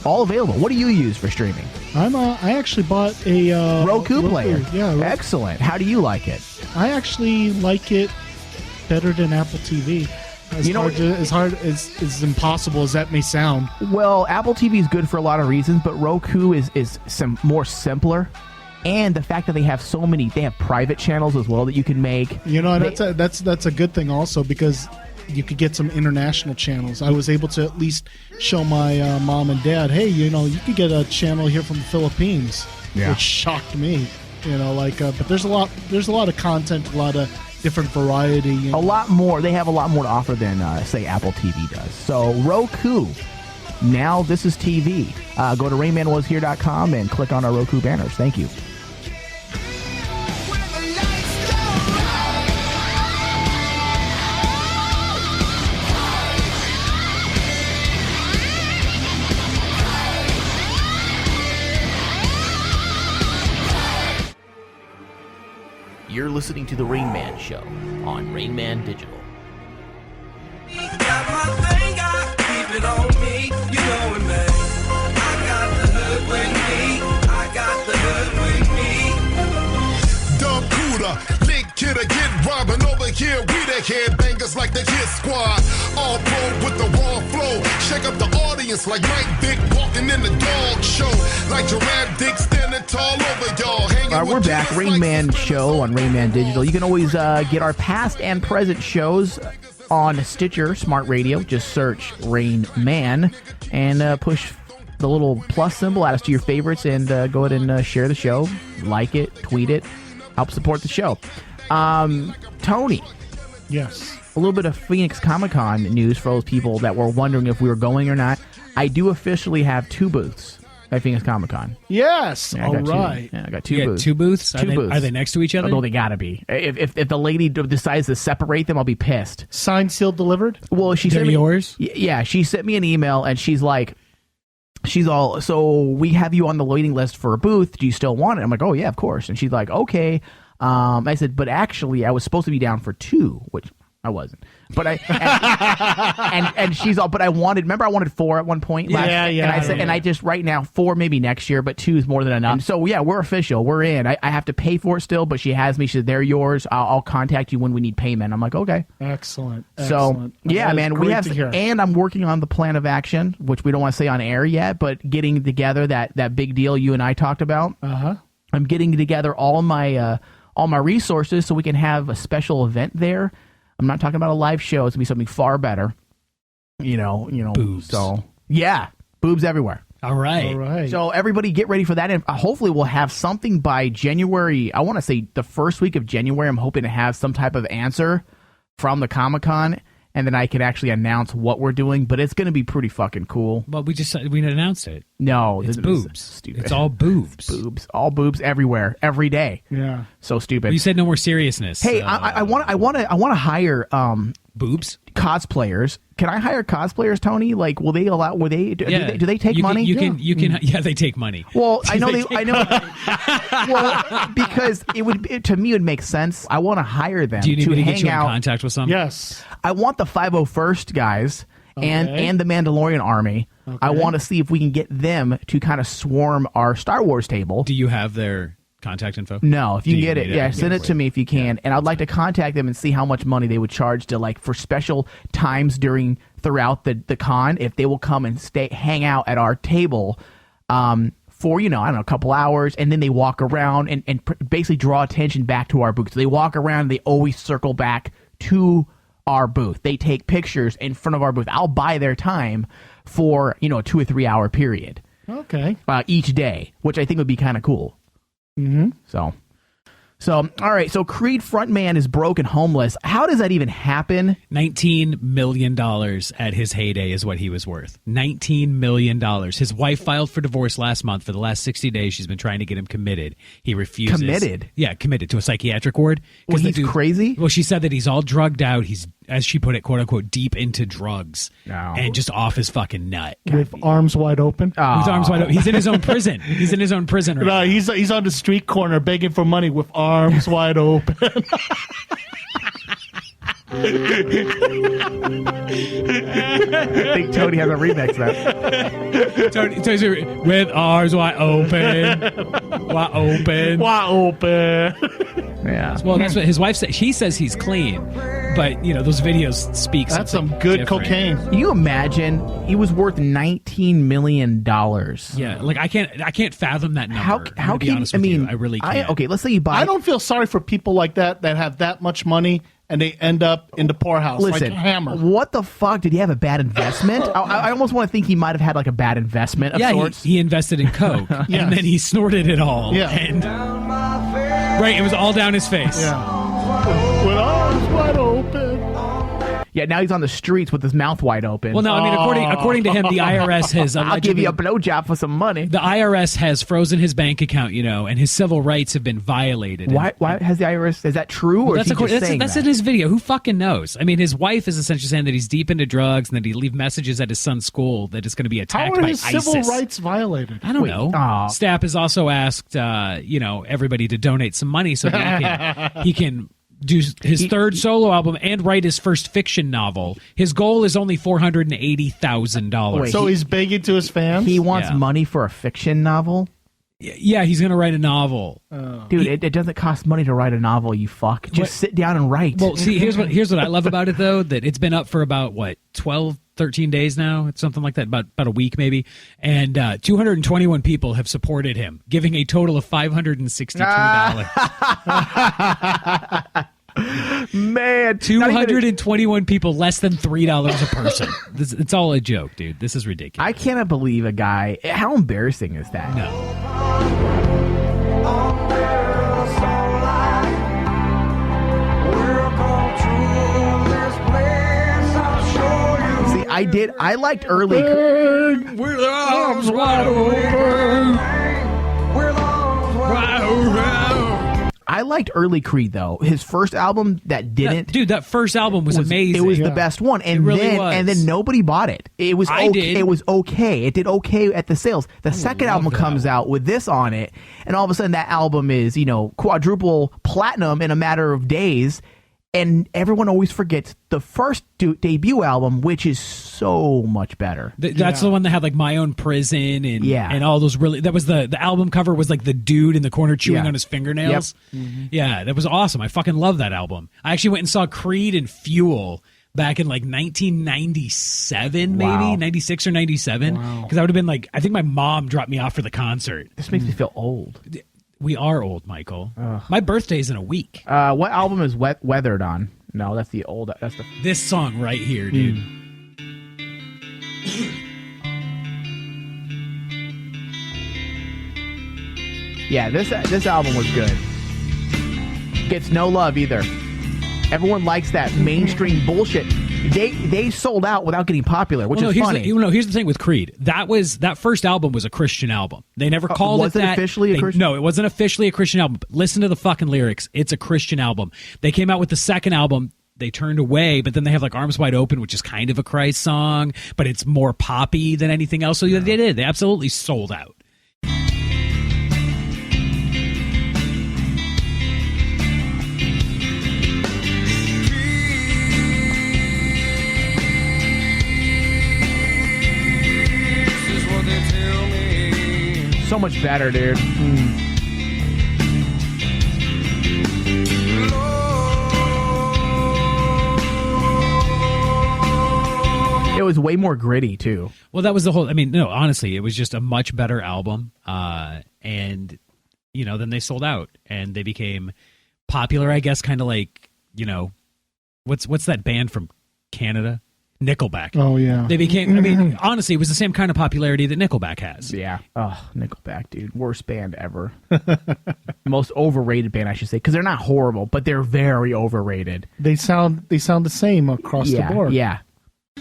All available. What do you use for streaming? I actually bought a Roku player. Yeah. Excellent. How do you like it? I actually like it better than Apple TV. As impossible as that may sound. Well, Apple TV is good for a lot of reasons, but Roku is some more simpler. And the fact that they have they have private channels as well that you can make. That's a good thing also, because you could get some international channels. I was able to at least show my mom and dad, hey, you could get a channel here from the Philippines, which shocked me. But there's a lot of content, a lot of different variety. A lot more. They have a lot more to offer than say Apple TV does. So Roku. Now this is TV. Go to RainmanWasHere.com and click on our Roku banners. Thank you. You're listening to The Rain Man Show on Rain Man Digital. Got my thing, I keep it on me, you know it, man. I got the hood with me, I got the hood with me. Dumb Cooter, Link Kidder, get robbing over here. We the headbangers like the Hit Squad. All pro with the raw flow. Shake up the audience like Mike Dick walking in the dog show. Like Giraffe Dick standing tall over y'all. We're back. Rain Man Show on Rain Man Digital. You can always get our past and present shows on Stitcher Smart Radio. Just search Rain Man and push the little plus symbol, add us to your favorites, and go ahead and share the show, like it, tweet it, help support the show. Tony. Yes. A little bit of Phoenix Comic-Con news for those people that were wondering if we were going or not. I do officially have 2 booths at Phoenix Comic Con. Yes. Yeah, I All got right. I got two You got booths. two booths? Two booths. Are they next to each other? No, they gotta be. If the lady decides to separate them, I'll be pissed. Signed, sealed, delivered? Well, she They're sent me, yours? Yeah, she sent me an email and she's like, so we have you on the waiting list for a booth. Do you still want it? I'm like, oh yeah, of course. And she's like, okay. I said, but actually, I was supposed to be down for 2, which I wasn't. But and she's all, but I wanted. Remember, I wanted 4 at one point. Yeah. And I said, and I just right now 4 maybe next year, but 2 is more than enough. And so yeah, we're official. We're in. I have to pay for it still, but she has me. She said, they're yours. I'll contact you when we need payment. I'm like, okay. Excellent. So yeah, That is man, we great have, to hear. and I'm working on the plan of action, which we don't want to say on air yet, but getting together that big deal you and I talked about. I'm getting together all my resources so we can have a special event there. I'm not talking about a live show. It's gonna be something far better. You know. Boobs. So yeah, boobs everywhere. All right. All right. So everybody get ready for that. And hopefully we'll have something by January. I want to say the first week of January. I'm hoping to have some type of answer from the Comic-Con, and then I can actually announce what we're doing. But it's going to be pretty fucking cool. Well, we announced it. No, It's this is boobs. stupid. It's all boobs. Boobs. All boobs everywhere, every day. Yeah. So stupid. Well, you said no more seriousness. Hey, I want to hire boobs cosplayers. Can I hire cosplayers, Tony? Like, will they allow? Do they take money? You can. Yeah, they take money. Well, I know They I know. Well, because to me it would make sense. I want to hire them. Do you need to me to hang get you out. in contact with some? Yes. I want the 501st guys and the Mandalorian army. Okay. I want to see if we can get them to kind of swarm our Star Wars table. Do you have their contact info? No, if you can get it, need send it to me if you can. And I'd like to contact them and see how much money they would charge to, like, for special times throughout the con, if they will come and hang out at our table for, I don't know, a couple hours, and then they walk around and basically draw attention back to our booth. So they walk around and they always circle back to our booth. They take pictures in front of our booth. I'll buy their time for, a 2 or 3 hour period. Okay. Each day, which I think would be kind of cool. Mm-hmm. So, all right. So Creed frontman is broke and homeless. How does that even happen? $19 million at his heyday is what he was worth. $19 million. His wife filed for divorce last month. For the last 60 days, she's been trying to get him committed. He refuses. Committed? Yeah, committed to a psychiatric ward. Well, he's crazy? Well, she said that he's all drugged out. He's, as she put it, quote unquote, deep into drugs. No. And just off his fucking nut. With arms wide open. With arms wide open. He's in his own prison. He's in his own prison right now. He's on the street corner begging for money with arms wide open. I think Tony has a remix that. Tony's with arms wide open. Wide open. Wide open. Yeah. Well, that's what his wife said. She says he's clean, but those videos speak. That's some good different. cocaine. You imagine he was worth $19 million. Yeah, like I can't fathom that number. How to be can honest I with mean? you. I really can't. Okay, let's say you buy. I don't feel sorry for people like that have that much money and they end up in the poorhouse Listen, like a hammer. What the fuck? Did he have a bad investment? I almost want to think he might have had like a bad investment of sorts. He invested in coke Yes. and then he snorted it all. Yeah. And right, it was all down his face. Yeah. With arms wide open. Yeah, now he's on the streets with his mouth wide open. Well, no, I mean, according to him, the IRS has I'll give you a blowjob for some money. The IRS has frozen his bank account, and his civil rights have been violated. Why has the IRS? Is that true, or is he just saying that's that? in his video. Who fucking knows? I mean, his wife is essentially saying that he's deep into drugs and that he leave messages at his son's school that it's going to be attacked How are by his ISIS. civil rights violated? I don't know. Stapp has also asked, everybody to donate some money so that he can do his third solo album and write his first fiction novel. His goal is only $480,000. So he's begging to his fans? He wants money for a fiction novel? Yeah, he's going to write a novel. Dude, it doesn't cost money to write a novel, you fuck. Just sit down and write. Well, see, here's what I love about it, though, that it's been up for about, 12, 13 days now? It's something like that, about a week maybe. And 221 people have supported him, giving a total of $562. Man, 221 people, less than $3 a person. It's all a joke, dude. This is ridiculous. I cannot believe a guy. How embarrassing is that? No. I liked early. With arms wide open. I liked early Creed though. His first album that didn't. Dude, that first album was amazing. It was the best one, and then nobody bought it. It was okay. It was okay. It did okay at the sales. The second album comes out with this on it, and all of a sudden that album is quadruple platinum in a matter of days. And everyone always forgets the first debut album, which is so much better. That's the one that had like My Own Prison and all those really. That was the album cover was like the dude in the corner chewing on his fingernails. Yep. Mm-hmm. Yeah, that was awesome. I fucking love that album. I actually went and saw Creed and Fuel back in like 1997, maybe 96 or 97. Because I would have been like, I think my mom dropped me off for the concert. This makes me feel old. We are old, Michael. My birthday's in a week. What album is Weathered on? No, that's the old. That's the this song right here, dude. Yeah, this album was good. Gets no love either. Everyone likes that mainstream bullshit. They sold out without getting popular, which is funny. Here's the thing with Creed. That first album was a Christian album. They never called it that. Officially a Christian? No, it wasn't officially a Christian album. But listen to the fucking lyrics. It's a Christian album. They came out with the second album. They turned away, but then they have like Arms Wide Open, which is kind of a Christ song, but it's more poppy than anything else. So they did. They absolutely sold out. So much better, dude. It was way more gritty too. Well, that was the whole. I mean, no, honestly, it was just a much better album. And then they sold out and they became popular. I guess, kind of like what's that band from Canada? Nickelback. Oh, yeah. They became, I mean, honestly, it was the same kind of popularity that Nickelback has. Yeah. Oh, Nickelback, dude. Worst band ever. Most overrated band, I should say, because they're not horrible, but they're very overrated. They sound the same across the board. Yeah.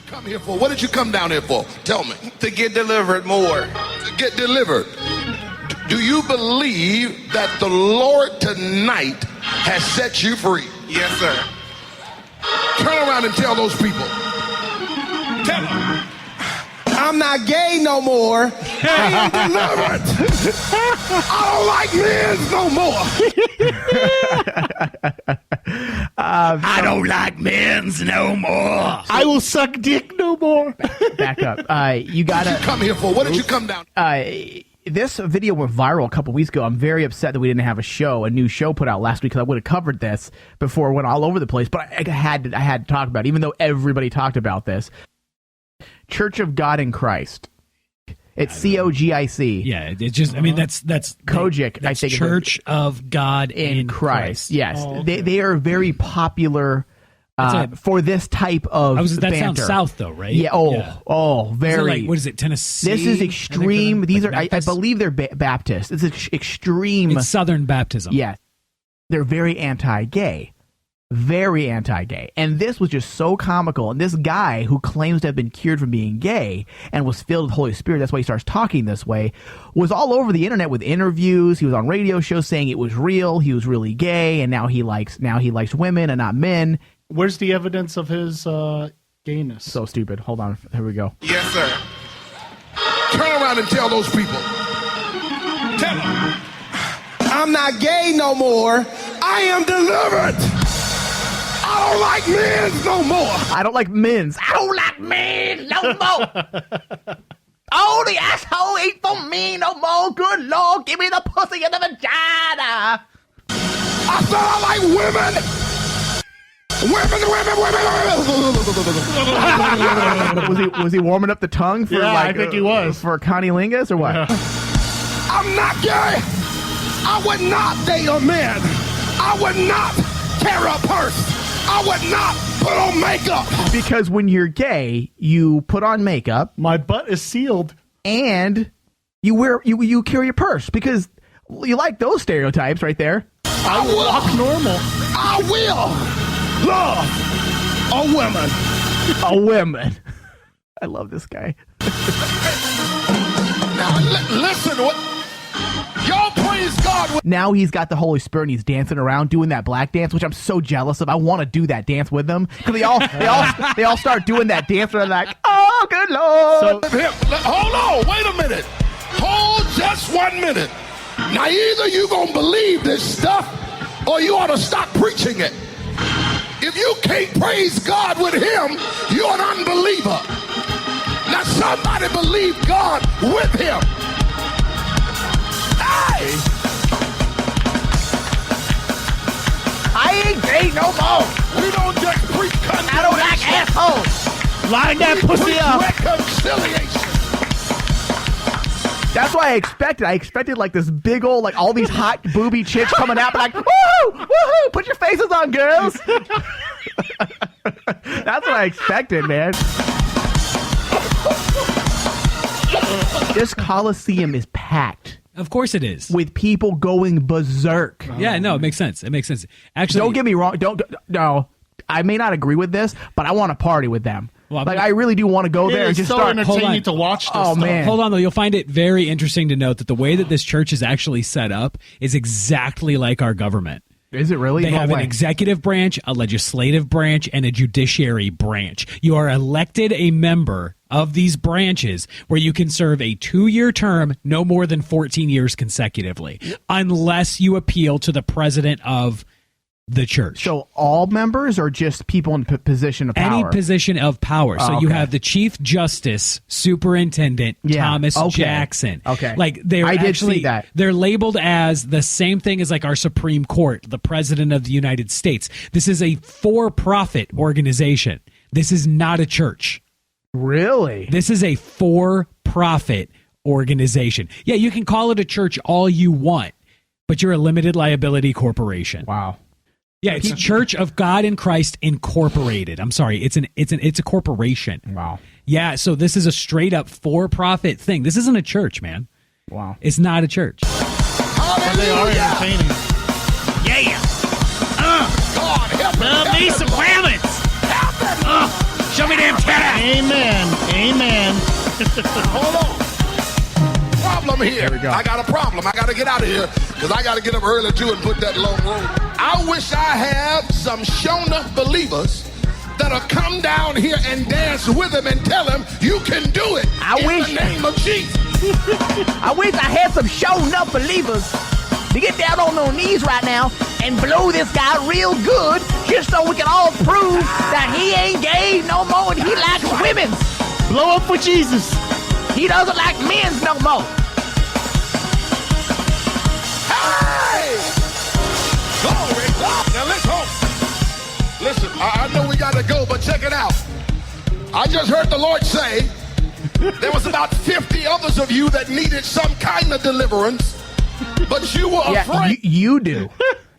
Come here for? What did you come down here for? Tell me. To get delivered more. To get delivered. Do you believe that the Lord tonight has set you free? Yes, sir. Turn around and tell those people. Tell them. I'm not gay no more. I am delivered. I don't like men's no more. I will suck dick no more. Back up. You gotta come here for? What did you come down? This video went viral a couple weeks ago. I'm very upset that we didn't have a new show put out last week because I would have covered this before it went all over the place. But I had to talk about it, even though everybody talked about this. Church of God in Christ. It's COGIC. Yeah, it's just. I mean, that's Kojic. I think Church of God in Christ. Yes, they are very popular for this type of that banter. Sounds south though, right? Yeah. Very. What is it? Tennessee. This is extreme. These are. I believe they're Baptist. It's extreme. It's Southern Baptism. Yeah, they're very anti-gay. Very anti-gay. And this was just so comical. And this guy who claims to have been cured from being gay and was filled with the Holy Spirit, that's why he starts talking this way, was all over the internet with interviews. He was on radio shows saying it was real. He was really gay, and now he likes women and not men. Where's the evidence of his gayness? So stupid. Hold on. Here we go. Yes, sir. Turn around and tell those people. Tell them. I'm not gay no more. I am delivered. I don't like men's no more. I don't like men's. I don't like men no more. Oh, the asshole ain't for me no more. Good Lord, give me the pussy and the vagina. I said I like women. Was he warming up the tongue for I think he was. For Connie Lingus or what? I'm not gay. I would not date a man. I would not carry a purse. I would not put on makeup. Because when you're gay, you put on makeup. My butt is sealed. And you carry a purse because you like those stereotypes right there. I will walk normal. I will love a woman. A woman. I love this guy. Now, listen, what? Y'all praise God. Now he's got the Holy Spirit and he's dancing around doing that black dance, which I'm so jealous of. I want to do that dance with them because they all start doing that dance and they're like, oh, good Lord. Hold on, wait a minute. Hold just 1 minute. Now either you gonna believe this stuff or you ought to stop preaching it. If you can't praise God with him, you're an unbeliever. Now somebody believe God with him. Hey! I ain't gay no more. We don't just preach condemnation. I don't like assholes. Line that pussy up. Reconciliation. That's what I expected. I expected like this big old, like all these hot booby chicks coming out, like, woohoo, woohoo, put your faces on, girls. That's what I expected, man. This Coliseum is packed. Of course it is. With people going berserk. Yeah, no, it makes sense. It makes sense. Actually, don't get me wrong. No, I may not agree with this, but I want to party with them. Well, like, I really do want to go there and just start entertaining to watch this stuff. Man. Hold on, though. You'll find it very interesting to note that the way that this church is actually set up is exactly like our government. Is it really? They have an executive branch, a legislative branch, and a judiciary branch. You are elected a member of these branches where you can serve a 2-year term, no more than 14 years consecutively, unless you appeal to the president of the church. So all members or just people in position of power? Any position of power. So you have the Chief Justice, Superintendent Thomas Jackson. Okay. Like I did see that. They're labeled as the same thing as like our Supreme Court, the President of the United States. This is a for-profit organization. This is not a church. Really? This is a for-profit organization. Yeah, you can call it a church all you want, but you're a limited liability corporation. Wow. Yeah, it's Church of God in Christ Incorporated. I'm sorry, it's a corporation. Wow. Yeah, so this is a straight up for-profit thing. This isn't a church, man. Wow. It's not a church. But they are entertaining. Yeah. God help me some rabbits. Show me them cat. Amen. Hold on. Problem here. we go. I got a problem. I got to get out of here because I got to get up early too and put that long road. I wish I had some shown-up believers that'll come down here and dance with him and tell him you can do it in the name of Jesus. I wish I had some shown-up believers to get down on their knees right now and blow this guy real good just so we can all prove that he ain't gay no more and he likes women's. Blow up for Jesus. He doesn't like men's no more. Hey! Glory. Now listen, I know we got to go, but check it out. I just heard the Lord say there was about 50 others of you that needed some kind of deliverance, but you were afraid. You do.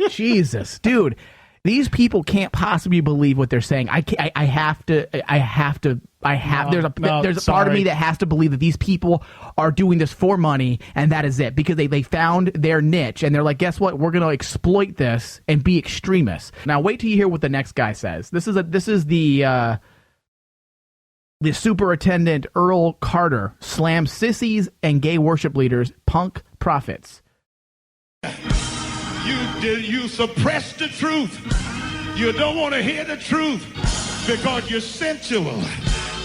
Jesus, dude. These people can't possibly believe what they're saying. I have to. There's a part of me that has to believe that these people are doing this for money, and that is it, because they found their niche, and they're like, guess what? We're going to exploit this and be extremists. Now, wait till you hear what the next guy says. This is the Superintendent Earl Carter slams sissies and gay worship leaders, punk prophets. You suppress the truth. You don't want to hear the truth because you're sensual.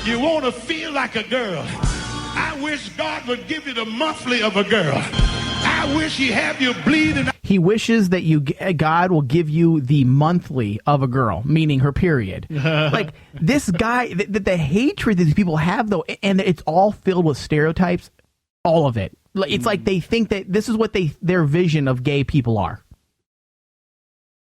You want to feel like a girl. I wish God would give you the monthly of a girl. I wish He have you bleeding. He wishes that God will give you the monthly of a girl, meaning her period. Like this guy, the hatred that these people have, though, and it's all filled with stereotypes. All of it. It's like they think that this is what their vision of gay people are.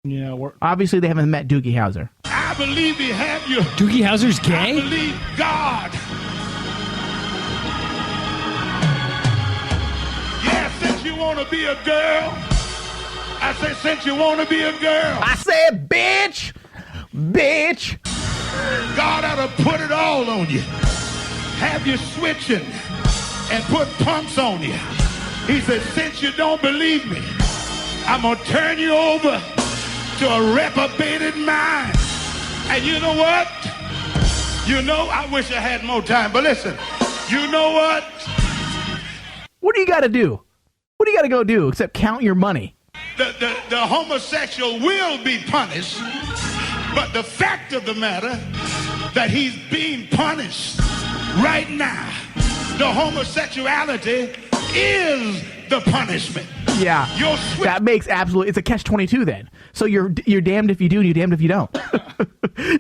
Yeah, obviously they haven't met Doogie Howser. I believe He have you. Doogie Howser's gay? I believe God. Yeah, since you want to be a girl. I said, since you want to be a girl. I said, bitch. God ought to put it all on you. Have you switching and put pumps on you. He said, since you don't believe me, I'm going to turn you over to a reprobated mind. And you know what? You know, I wish I had more time, but listen, you know what? What do you got to do? What do you got to go do except count your money? The homosexual will be punished, but the fact of the matter that he's being punished right now, the homosexuality is the punishment. Yeah, that makes absolutely. It's a catch-22 then. So you're damned if you do, and you're damned if you don't.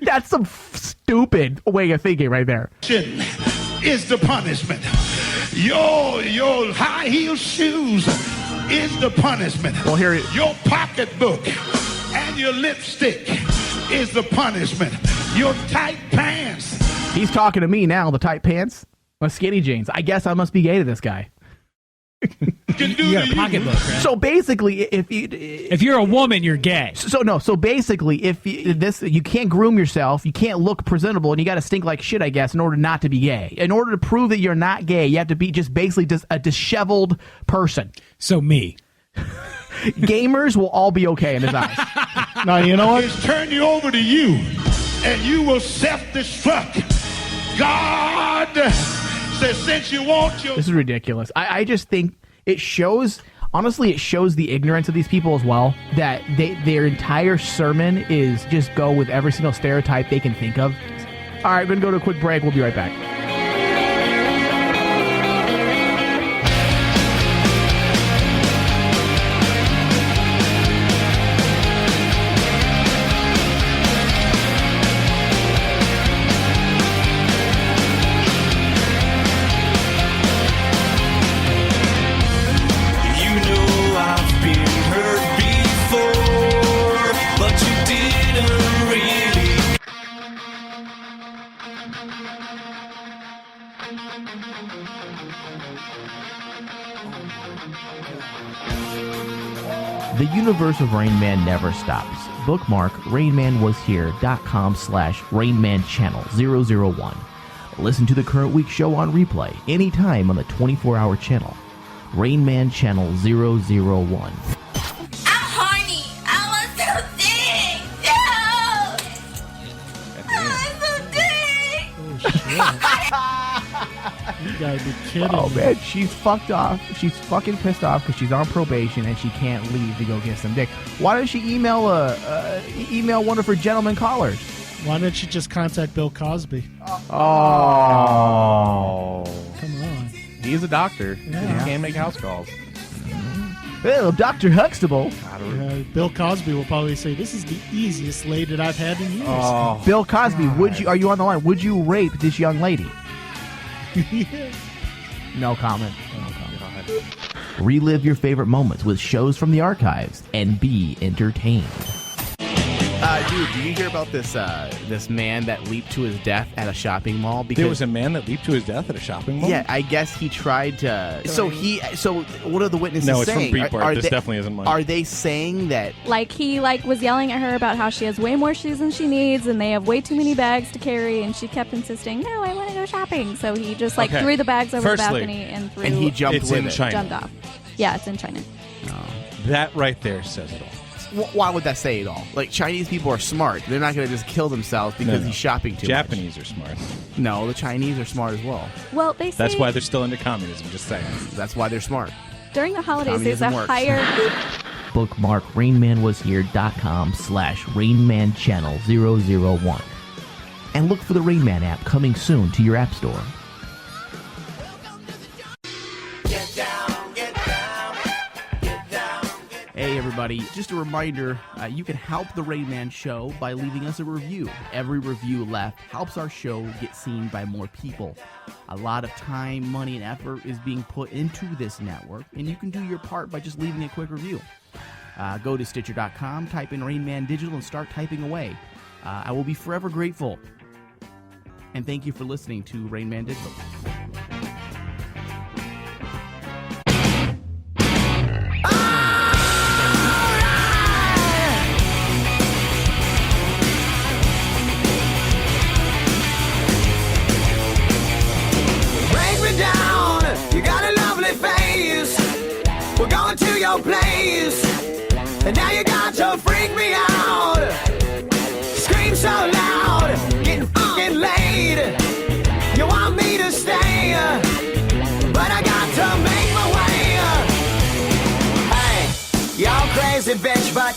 That's some stupid way of thinking right there. Is the punishment. Your high heel shoes is the punishment. Well, here your pocketbook and your lipstick is the punishment. Your tight pants. He's talking to me now. The tight pants, my skinny jeans. I guess I must be gay to this guy. You got a pocketbook, right? So basically, if you're a woman, you're gay. So basically, you can't groom yourself, you can't look presentable, and you got to stink like shit, I guess, in order not to be gay. In order to prove that you're not gay, you have to be just basically just a disheveled person. So me. Gamers will all be okay in his eyes. Now you know what? It's turn you over to you, and you will self-destruct. God says, since you want your... This is ridiculous. I just think it shows... Honestly, it shows the ignorance of these people as well, that their entire sermon is just go with every single stereotype they can think of. All right, we're going to go to a quick break. We'll be right back. The universe of Rain Man never stops. Bookmark RainManWasHere.com/RainManChannel001. Listen to the current week's show on replay anytime on the 24-hour channel. Rain Man Channel 001. I'm horny. I want to ding. Oh, you gotta be kidding Oh me. man, she's fucked off. She's fucking pissed off because she's on probation and she can't leave to go get some dick. Why doesn't she email one of her gentleman callers? Why didn't you just contact Bill Cosby? Oh. Come on. He's a doctor. Yeah. He can't make house calls. Well, Dr. Huxtable. Bill Cosby will probably say, this is the easiest lay that I've had in years. Oh, Bill Cosby, are you on the line? Would you rape this young lady? No comment. Relive your favorite moments with shows from the archives and be entertained. Dude, did you hear about this man that leaped to his death at a shopping mall? Because there was a man that leaped to his death at a shopping mall? Yeah, I guess he tried to... So what are the witnesses saying? No, it's from Breitbart. This definitely isn't mine. Are they saying that... He was yelling at her about how she has way more shoes than she needs and they have way too many bags to carry, and she kept insisting, no, I want to go shopping. So he just threw the bags over the balcony and he jumped it's with in it. China. Jumped off. Yeah, it's in China. That right there says it all. Why would that say it all? Like, Chinese people are smart. They're not going to just kill themselves because he's shopping too much. Japanese are smart. No, the Chinese are smart as well. Well, they say... That's why they're still into communism, just saying. That's why they're smart. During the holidays, there's a Communism works. higher... Bookmark RainManWasHere.com/RainManChannel001. And look for the Rain Man app coming soon to your app store. Hey everybody, just a reminder, you can help the Rain Man Show by leaving us a review. Every review left helps our show get seen by more people. A lot of time, money, and effort is being put into this network, and you can do your part by just leaving a quick review. Go to Stitcher.com, type in Rain Man Digital, and start typing away. I will be forever grateful. And thank you for listening to Rain Man Digital. You got a lovely face. We're going to your place, and now you got to freak me out. Scream so loud, getting fucking laid.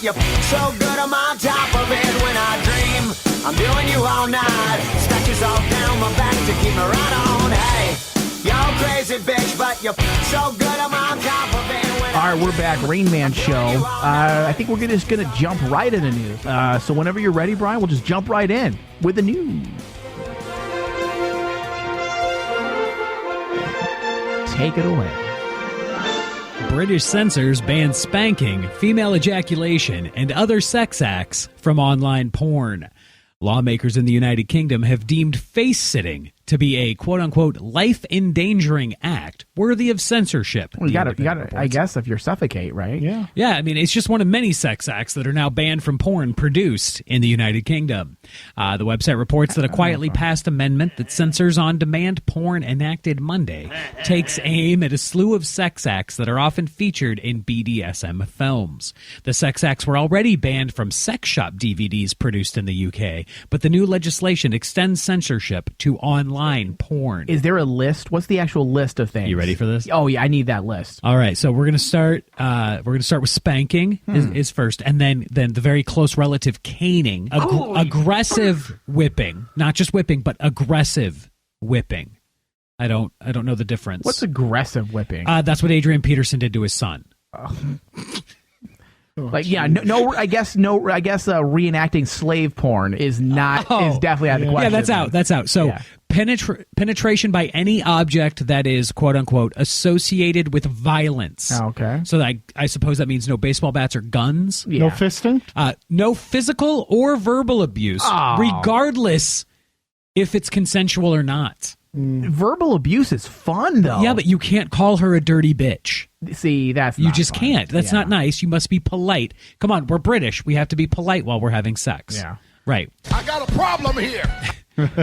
you're so good I'm on top of it when I dream. I'm doing you all night, scratches all down my back to keep me right on. Hey, you're crazy bitch, but you're so good I'm on top of it when All right, we're back. Rain Man Show. I think we're just going to jump right into news. So whenever you're ready, Brian, we'll just jump right in with the news. Take it away. British censors ban spanking, female ejaculation, and other sex acts from online porn. Lawmakers in the United Kingdom have deemed face-sitting to be a quote-unquote life-endangering act worthy of censorship. Well, you gotta, I guess, if you're suffocate, right? Yeah. Yeah, I mean, it's just one of many sex acts that are now banned from porn produced in the United Kingdom. The website reports that a quietly passed amendment that censors on-demand porn enacted Monday takes aim at a slew of sex acts that are often featured in BDSM films. The sex acts were already banned from sex shop DVDs produced in the UK, but the new legislation extends censorship to online porn. Is there a list? What's the actual list of things? You ready for this? Oh yeah, I need that list. All right, so we're gonna start. With spanking is first, and then the very close relative caning, aggressive whipping, not just whipping, but aggressive whipping. I don't know the difference. What's aggressive whipping? That's what Adrian Peterson did to his son. I guess reenacting slave porn is not is definitely out of the question. Yeah, that's out. So penetration by any object that is quote unquote associated with violence. Okay. So I suppose that means no baseball bats or guns. No fisting? No physical or verbal abuse, regardless if it's consensual or not. Verbal abuse is fun, though. Yeah, but you can't call her a dirty bitch. See, that's you not just fun. can't. That's not nice. You must be polite. Come on, we're British. We have to be polite while we're having sex. Yeah, right. I got a problem here.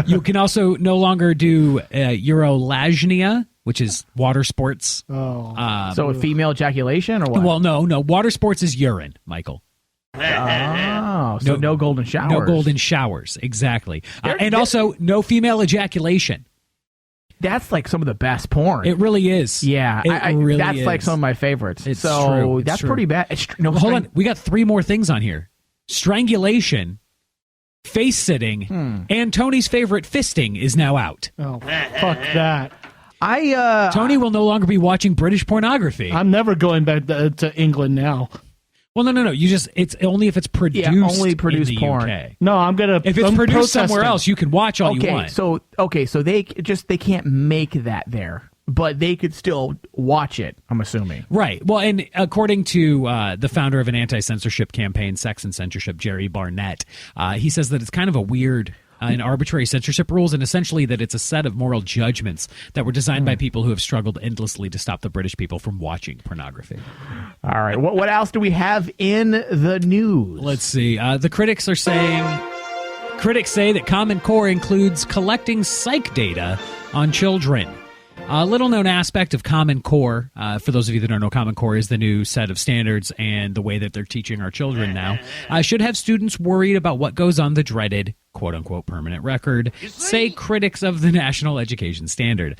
You can also no longer do urolagnia, which is water sports. So a female ejaculation or what? Well, no. Water sports is urine, Michael. Oh, so no golden showers. No golden showers, exactly. And also no female ejaculation. That's like some of the best porn. It really is. Yeah, that's like some of my favorites. It's so true. That's pretty bad. Hold on, we got 3 more things on here: strangulation, face sitting, and Tony's favorite fisting is now out. Oh, fuck that! Tony will no longer be watching British pornography. I'm never going back to England now. Well, no. It's only if it's produced. Only produced in the porn. UK. No, I'm gonna. If it's produced somewhere else, you can watch all you want. So they can't make that there, but they could still watch it. I'm assuming. Right. Well, and according to the founder of an anti-censorship campaign, Sex and Censorship, Jerry Barnett, he says that it's kind of a weird. And arbitrary censorship rules, and essentially that it's a set of moral judgments that were designed by people who have struggled endlessly to stop the British people from watching pornography. All right, what else do we have in the news? Let's see. The critics say that Common Core includes collecting psych data on children. A little-known aspect of Common Core, for those of you that don't know, Common Core is the new set of standards and the way that they're teaching our children now, should have students worried about what goes on the dreaded quote-unquote permanent record, say critics of the National Education Standard.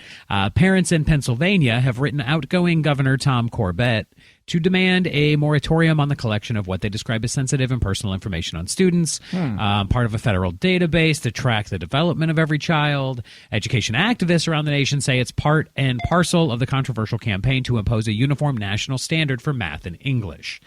Parents in Pennsylvania have written outgoing Governor Tom Corbett to demand a moratorium on the collection of what they describe as sensitive and personal information on students, part of a federal database to track the development of every child. Education activists around the nation say it's part and parcel of the controversial campaign to impose a uniform national standard for math and English.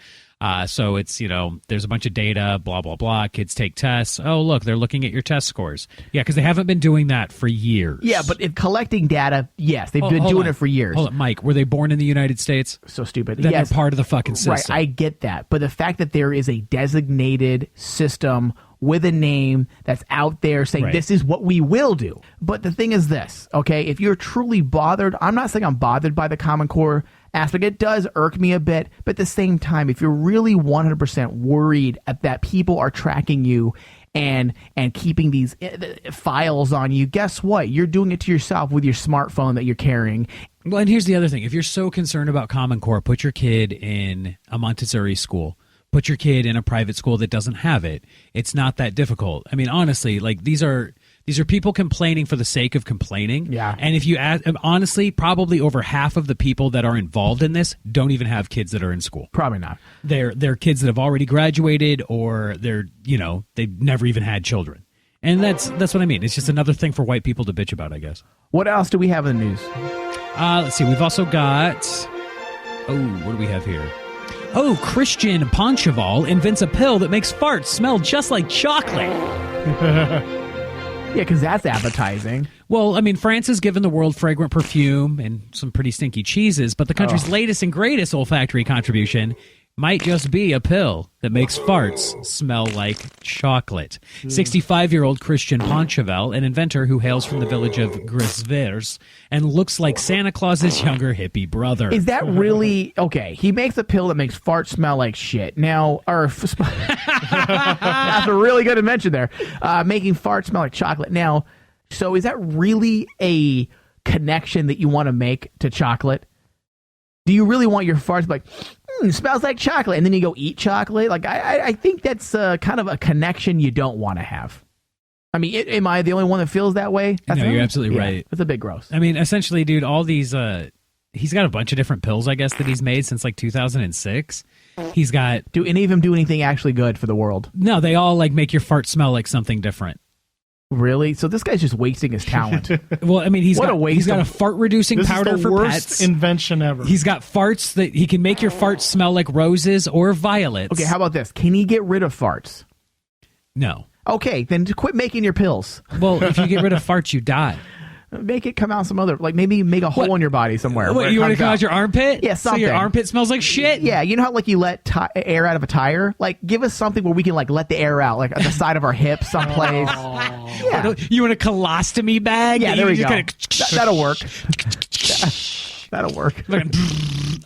So it's, there's a bunch of data, blah, blah, blah. Kids take tests. Oh, look, they're looking at your test scores. Yeah, because they haven't been doing that for years. Yeah, but if collecting data, yes, they've been doing it for years. Hold on, Mike, were they born in the United States? So stupid. Then yes. They're part of the fucking system. Right, I get that. But the fact that there is a designated system with a name that's out there saying this is what we will do. But the thing is this, okay, if you're truly bothered, I'm not saying I'm bothered by the Common Core aspect. It does irk me a bit, but at the same time, if you're really 100% worried that people are tracking you and keeping these files on you, guess what? You're doing it to yourself with your smartphone that you're carrying. Well, and here's the other thing. If you're so concerned about Common Core, put your kid in a Montessori school. Put your kid in a private school that doesn't have it. It's not that difficult. I mean, honestly, like these are These are people complaining for the sake of complaining. Yeah. And if you ask, honestly, probably over half of the people that are involved in this don't even have kids that are in school. Probably not. They're kids that have already graduated, or they've never even had children. And that's what I mean. It's just another thing for white people to bitch about, I guess. What else do we have in the news? Let's see. We've also got... what do we have here? Oh, Christian Poncheval invents a pill that makes farts smell just like chocolate. Yeah, because that's appetizing. Well, I mean, France has given the world fragrant perfume and some pretty stinky cheeses, but the country's latest and greatest olfactory contribution might just be a pill that makes farts smell like chocolate. 65-year-old Christian Poncheval, an inventor who hails from the village of Grisvers and looks like Santa Claus's younger hippie brother. Is that really... Okay, he makes a pill that makes farts smell like shit. Now, that's a really good invention there. Making farts smell like chocolate. Now, so is that really a connection that you want to make to chocolate? Do you really want your farts to be like... smells like chocolate, and then you go eat chocolate? Like, I think that's kind of a connection you don't want to have. I mean, am I the only one that feels that way? No, you're absolutely right. It's a bit gross. I mean, essentially, dude, all these... he's got a bunch of different pills, I guess, that he's made since, like, 2006. He's got... Do any of them do anything actually good for the world? No, they all, like, make your fart smell like something different. Really? So this guy's just wasting his talent. Well, I mean, he's got a of- fart-reducing powder This is the for worst pets. invention ever. He's got farts that he can make your farts smell like roses or violets. Okay, how about this? Can he get rid of farts? No. Okay, then to quit making your pills. Well, if you get rid of farts, you die. Make it come out some other... Like, maybe make a hole in your body somewhere. What, you want to come out your armpit? Yeah, something. So your armpit smells like shit? Yeah, you know how, like, you let air out of a tire? Like, give us something where we can, like, let the air out, like, at the side of our hips someplace. Yeah. You want a colostomy bag? Yeah, that there we you go. just That'll work. That'll work.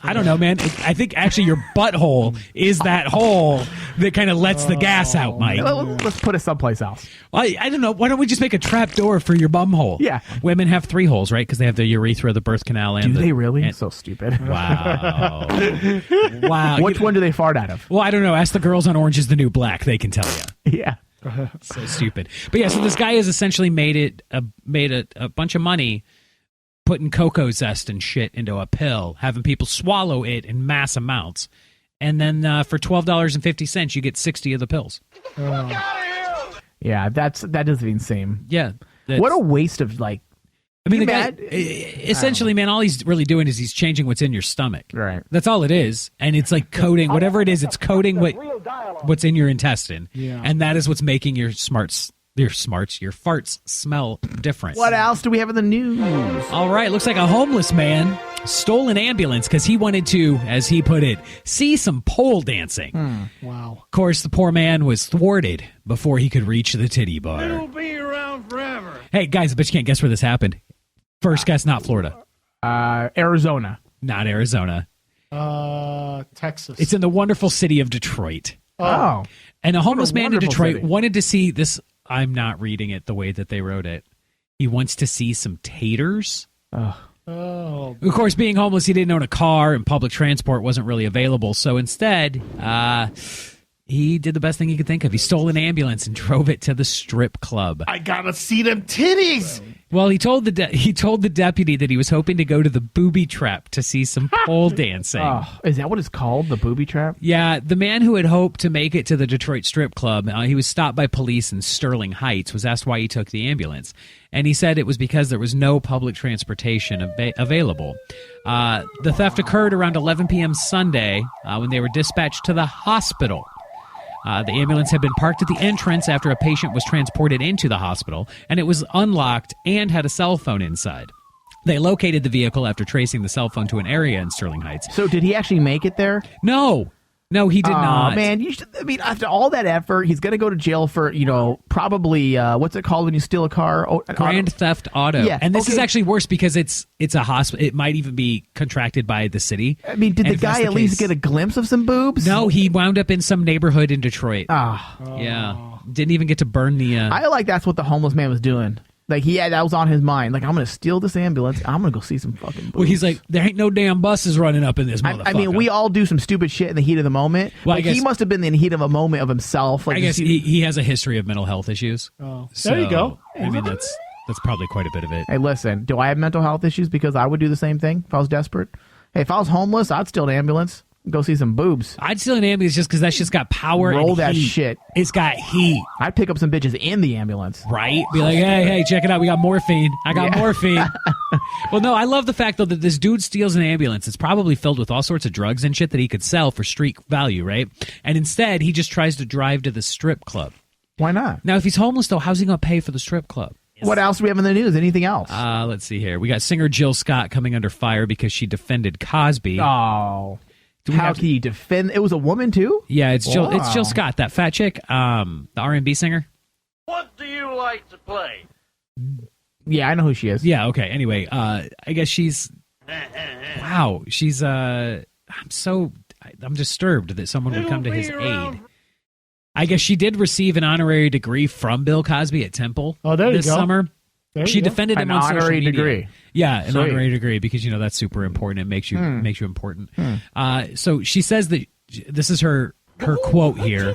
I don't know, man. I think actually your butthole is that hole that kind of lets the gas out, Mike. Let's put it someplace else. Well, I don't know. Why don't we just make a trap door for your bum hole? Yeah. Women have 3 holes, right? Because they have the urethra, the birth canal, and Do they really? So stupid. Wow. Wow. Which one do they fart out of? Well, I don't know. Ask the girls on Orange is the New Black. They can tell you. Yeah. So stupid. But yeah, so this guy has essentially made a bunch of money putting cocoa zest and shit into a pill, having people swallow it in mass amounts, and then for $12.50 you get 60 of the pills. Yeah, that doesn't even seem... Yeah. What a waste of, like... I mean, the guy, essentially, man, all he's really doing is he's changing what's in your stomach. Right. That's all it is. And it's like coating, whatever it is, it's coating what's in your intestine. Yeah. And that is what's making your farts smell different. What else do we have in the news? All right, looks like a homeless man stole an ambulance because he wanted to, as he put it, see some pole dancing. Wow. Of course, the poor man was thwarted before he could reach the titty bar. It'll be around forever. Hey, guys, I bet you can't guess where this happened. First guess, not Florida. Arizona. Not Arizona. Texas. It's in the wonderful city of Detroit. Oh. And a homeless man in wonderful Detroit city. wanted to see this. I'm not reading it the way that they wrote it. He wants to see some taters. Oh. Of course, being homeless, he didn't own a car, and public transport wasn't really available. So instead, he did the best thing he could think of. He stole an ambulance and drove it to the strip club. I gotta see them titties. Well, he told the deputy that he was hoping to go to the booby trap to see some pole dancing. Oh, is that what it's called? The booby trap? Yeah, the man who had hoped to make it to the Detroit strip club, he was stopped by police in Sterling Heights, was asked why he took the ambulance. And he said it was because there was no public transportation available. The theft occurred around 11 p.m. Sunday when they were dispatched to the hospital. The ambulance had been parked at the entrance after a patient was transported into the hospital, and it was unlocked and had a cell phone inside. They located the vehicle after tracing the cell phone to an area in Sterling Heights. So did he actually make it there? No, he did not. Oh, man, after all that effort, he's going to go to jail for, probably, what's it called when you steal a car? Grand theft auto. Yeah, and this is actually worse because it's a hospital. It might even be contracted by the city. I mean, did the guy at least get a glimpse of some boobs? No, he wound up in some neighborhood in Detroit. Ah. Yeah. Didn't even get to burn the... I like that's what the homeless man was doing. Like that was on his mind. Like, I'm gonna steal this ambulance. I'm gonna go see some fucking boobs. Well, he's like, there ain't no damn buses running up in this motherfucker. I mean, we all do some stupid shit in the heat of the moment. Well, like, he must have been in the heat of a moment of himself. Like, I guess he has a history of mental health issues. Oh, So, there you go. I mean, that's probably quite a bit of it. Hey, listen, do I have mental health issues? Because I would do the same thing if I was desperate. Hey, if I was homeless, I'd steal an ambulance. Go see some boobs. I'd steal an ambulance just because that shit's got power. Roll and that heat. shit. It's got heat. I'd pick up some bitches in the ambulance. Right? Be like, hey, check it out. We got morphine. I got morphine. Well, no, I love the fact, though, that this dude steals an ambulance. It's probably filled with all sorts of drugs and shit that he could sell for street value, right? And instead, he just tries to drive to the strip club. Why not? Now, if he's homeless, though, how's he going to pay for the strip club? What else do we have in the news? Anything else? Let's see here. We got singer Jill Scott coming under fire because she defended Cosby. Oh. How can you defend? It was a woman, too? Yeah, it's Jill. Wow. It's Jill Scott, that fat chick, the R&B singer. What do you like to play? Yeah, I know who she is. Yeah, okay. Anyway, I guess she's... Wow, she's... I'm disturbed that someone would come to his aid. I guess she did receive an honorary degree from Bill Cosby at Temple this summer. She defended him on social media. An honorary degree. Yeah, an Sweet. honorary degree because, that's super important. It makes you important. So she says that this is her quote here.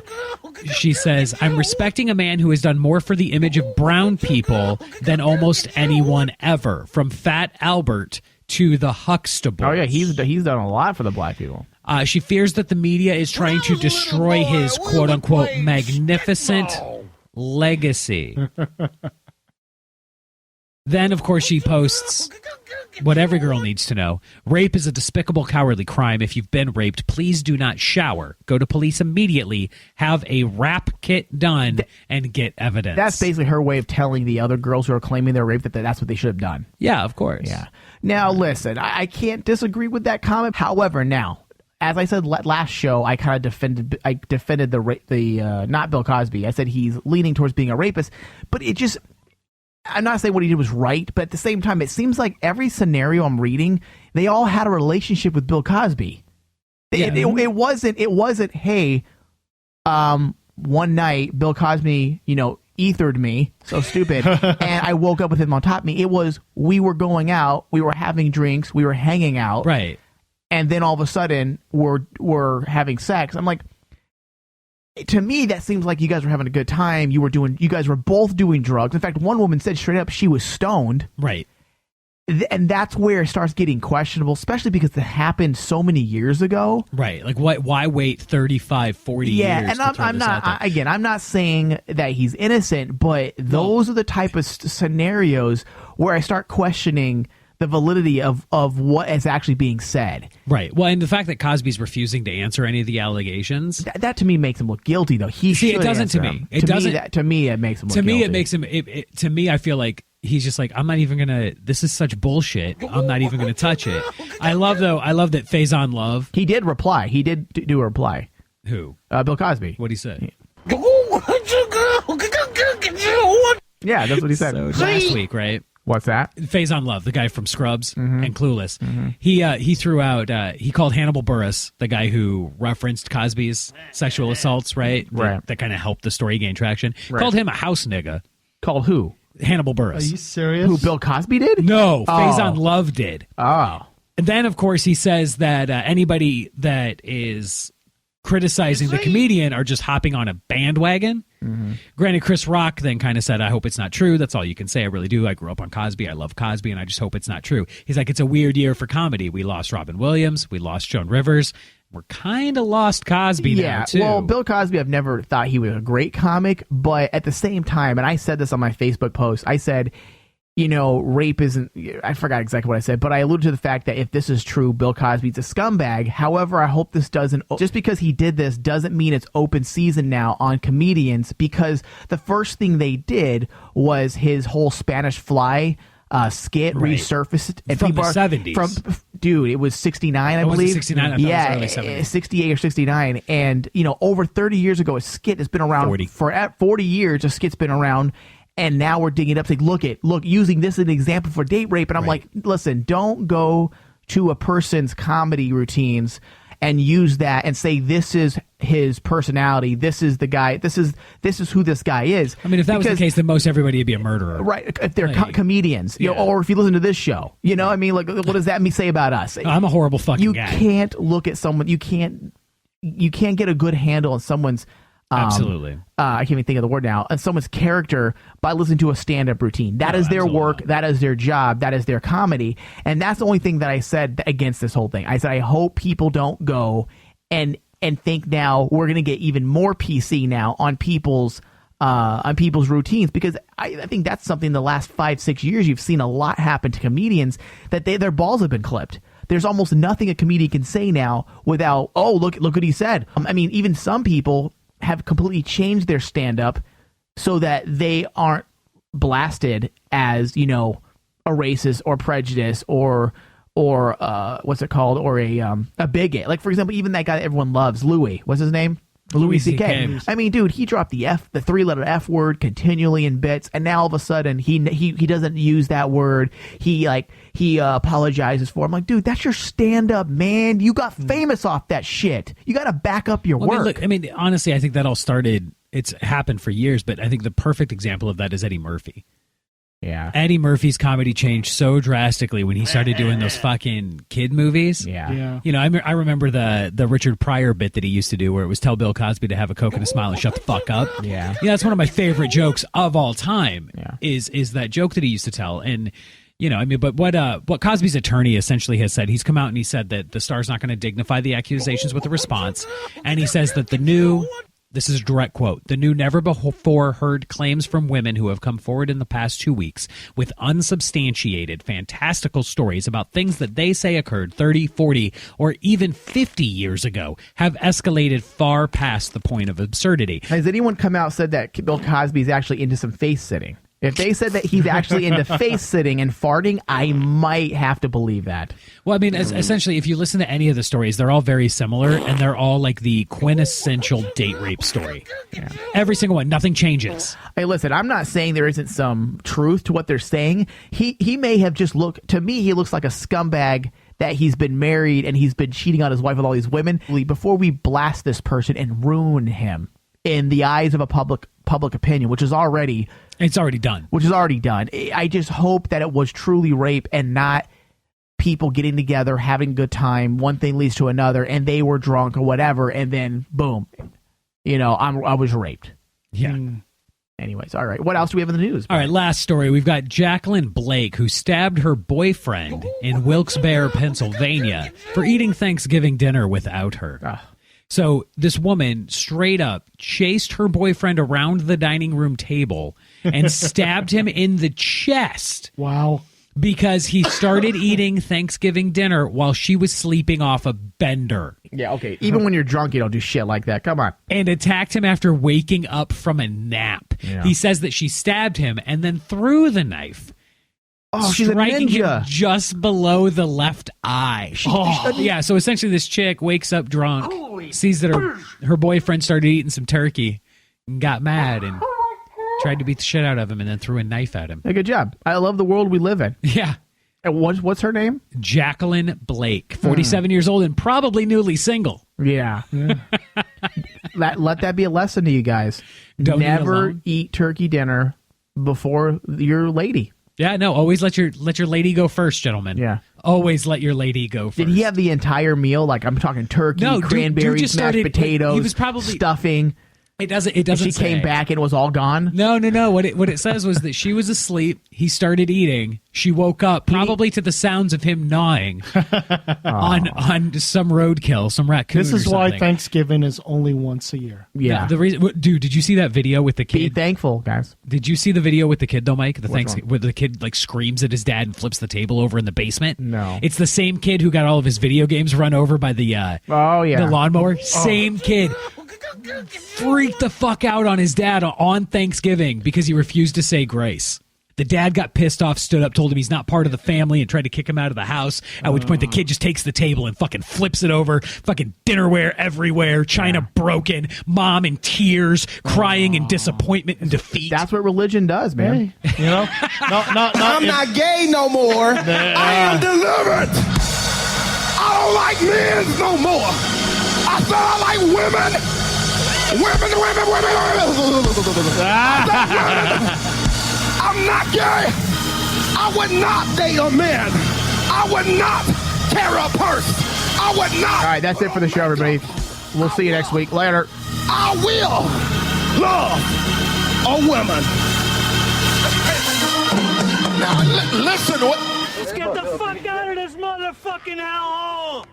She says, "I'm respecting a man who has done more for the image of brown people than almost anyone ever, from Fat Albert to the Huxtables." Oh, yeah, he's done a lot for the black people. She fears that the media is trying to destroy his quote-unquote magnificent legacy. Then, of course, she posts what every girl needs to know. Rape is a despicable, cowardly crime. If you've been raped, please do not shower. Go to police immediately. Have a rap kit done and get evidence. That's basically her way of telling the other girls who are claiming they're raped that that's what they should have done. Yeah, of course. Yeah. Now, listen, I can't disagree with that comment. However, now, as I said last show, I kind of defended the not Bill Cosby. I said he's leaning towards being a rapist, but it just... I'm not saying what he did was right, but at the same time, it seems like every scenario I'm reading, they all had a relationship with Bill Cosby. It wasn't, hey, one night Bill Cosby, ethered me, so stupid, and I woke up with him on top of me. It was, we were going out, we were having drinks, we were hanging out. Right. And then all of a sudden, we're having sex. I'm like, to me, that seems like you guys were having a good time. You guys were both doing drugs. In fact, one woman said straight up she was stoned. Right. And that's where it starts getting questionable, especially because it happened so many years ago. Right. Like, why wait 35, 40 years? Yeah, and I'm not saying that he's innocent, but those are the type of scenarios where I start questioning the validity of what is actually being said. Right. Well, and the fact that Cosby's refusing to answer any of the allegations. That to me makes him look guilty, though. It doesn't to me. It doesn't. To me, it makes him look guilty. To me, it makes him... to me, I feel like he's just like, I'm not even going to... This is such bullshit. I'm not even going to touch it. I love that Faison Love... He did reply. He did do a reply. Who? Bill Cosby. What'd he say? Yeah, that's what he said. So last week, right? What's that? Faison Love, the guy from Scrubs and Clueless. He threw out, he called Hannibal Buress, the guy who referenced Cosby's sexual assaults, right? That kind of helped the story gain traction. Right. Called him a house nigga. Called who? Hannibal Buress. Are you serious? Who, Bill Cosby did? No, Faison Love did. Oh. And then, of course, he says that anybody that is criticizing the comedian are just hopping on a bandwagon. Granted, Chris Rock then kind of said, I hope it's not true. That's all you can say. I really do. I grew up on Cosby. I love Cosby, and I just hope it's not true. He's like, it's a weird year for comedy. We lost Robin Williams. We lost Joan Rivers. We're kind of lost Cosby now, too. Well, Bill Cosby, I've never thought he was a great comic, but at the same time, and I said this on my Facebook post, I said, rape isn't, I forgot exactly what I said, but I alluded to the fact that if this is true, Bill Cosby's a scumbag. However, I hope this doesn't, just because he did this doesn't mean it's open season now on comedians, because the first thing they did was his whole Spanish Fly skit resurfaced. And from the 70s. Dude, it was 69, I believe. 69? I thought it was early 70s. 68 or 69. And, over 30 years ago, a skit has been around. For 40 years, a skit's been around. And now we're digging it up, saying, look, using this as an example for date rape. And I'm like, listen, don't go to a person's comedy routines and use that and say this is his personality, this is the guy, this is who this guy is. I mean, if that was the case, then most everybody would be a murderer, right? If they're comedians, you know, or if you listen to this show, you know, I mean, like, what does that say about us? I'm a horrible fucking guy. You can't look at someone. You can't get a good handle on someone's. Absolutely. I can't even think of the word now. And someone's character by listening to a stand-up routine. That is their work. That is their job. That is their comedy. And that's the only thing that I said against this whole thing. I said I hope people don't go and think now we're going to get even more PC now on people's routines, because I think that's something the last 5-6 years you've seen a lot happen to comedians, that their balls have been clipped. There's almost nothing a comedian can say now without, oh, look what he said. I mean, even some people have completely changed their stand-up so that they aren't blasted as, you know, a racist or prejudice or what's it called, or a bigot. Like, for example, even that guy that everyone loves, Louis. What's his name? Louis C.K. I mean, dude, he dropped the 3-letter F word continually in bits, and now all of a sudden he doesn't use that word. He apologizes for it. I'm like, dude, that's your stand-up, man. You got famous off that shit. You got to back up your work. I mean, honestly, I think that all started. It's happened for years, but I think the perfect example of that is Eddie Murphy. Yeah. Eddie Murphy's comedy changed so drastically when he started doing those fucking kid movies. Yeah. You know, I remember the Richard Pryor bit that he used to do where it was tell Bill Cosby to have a Coke and a smile and shut the fuck up. Yeah. That's one of my favorite jokes of all time. Yeah. Is that joke that he used to tell. And, you know, I mean, but what Cosby's attorney essentially has said, he's come out and he said that the Star's not going to dignify the accusations with a response. And he says that this is a direct quote, the new never-before-heard claims from women who have come forward in the past 2 weeks with unsubstantiated, fantastical stories about things that they say occurred 30, 40, or even 50 years ago have escalated far past the point of absurdity. Has anyone come out and said that Bill Cosby's actually into some face sitting? If they said that he's actually into face sitting and farting, I might have to believe that. Well, I mean, essentially, if you listen to any of the stories, they're all very similar, and they're all like the quintessential date rape story. Yeah. Every single one. Nothing changes. Hey, listen, I'm not saying there isn't some truth to what they're saying. He may have just looked, to me, he looks like a scumbag that he's been married and he's been cheating on his wife with all these women. Before we blast this person and ruin him in the eyes of a public opinion, which is already... It's already done. Which is already done. I just hope that it was truly rape and not people getting together, having a good time, one thing leads to another, and they were drunk or whatever, and then, boom, you know, I was raped. Yeah. Anyways, all right. What else do we have in the news? All right, last story. We've got Jacqueline Blake, who stabbed her boyfriend in Wilkes-Barre, Pennsylvania, for eating Thanksgiving dinner without her. So this woman straight up chased her boyfriend around the dining room table and stabbed him in the chest. Wow. Because he started eating Thanksgiving dinner while she was sleeping off a bender. Yeah, okay. Even when you're drunk, you don't do shit like that. Come on. And attacked him after waking up from a nap. Yeah. He says that she stabbed him and then threw the knife. Oh, she's a striking ninja. him just below the left eye. Yeah, so essentially this chick wakes up drunk, sees that her boyfriend started eating some turkey, and got mad and tried to beat the shit out of him and then threw a knife at him. Hey, good job. I love the world we live in. Yeah. And what's her name? Jacqueline Blake, 47 years old and probably newly single. Yeah. Let that be a lesson to you guys. Don't Never eat turkey dinner before your lady. Yeah, no, always let your lady go first, gentlemen. Yeah. Always let your lady go first. Did he have the entire meal? Like, I'm talking turkey, cranberries, just mashed potatoes, he was probably stuffing. It doesn't She came back and it was all gone? No. What it says was that she was asleep. He started eating. She woke up, probably to the sounds of him gnawing on some roadkill, some raccoon. This is or why something. Thanksgiving is only once a year. Yeah. The reason, dude, did you see that video with the kid? Be thankful, guys. Did you see the video with the kid though, Mike? one? Where the kid like screams at his dad and flips the table over in the basement. No. It's the same kid who got all of his video games run over by the the lawnmower. Same kid. Freaked the fuck out on his dad on Thanksgiving because he refused to say grace. The dad got pissed off, stood up, told him he's not part of the family, and tried to kick him out of the house, at which point the kid just takes the table and fucking flips it over. Fucking dinnerware everywhere, china broken, mom in tears, crying in disappointment and defeat. That's what religion does, man. You know? I'm not gay no more. I am delivered. I don't like men no more. I said I like women. Women. I'm not gay. I would not date a man. I would not carry a purse. I would not. All right, that's it for the show, everybody. We'll see you next week. Later. I will love a woman. Now listen. Let's get the fuck out of this motherfucking hellhole.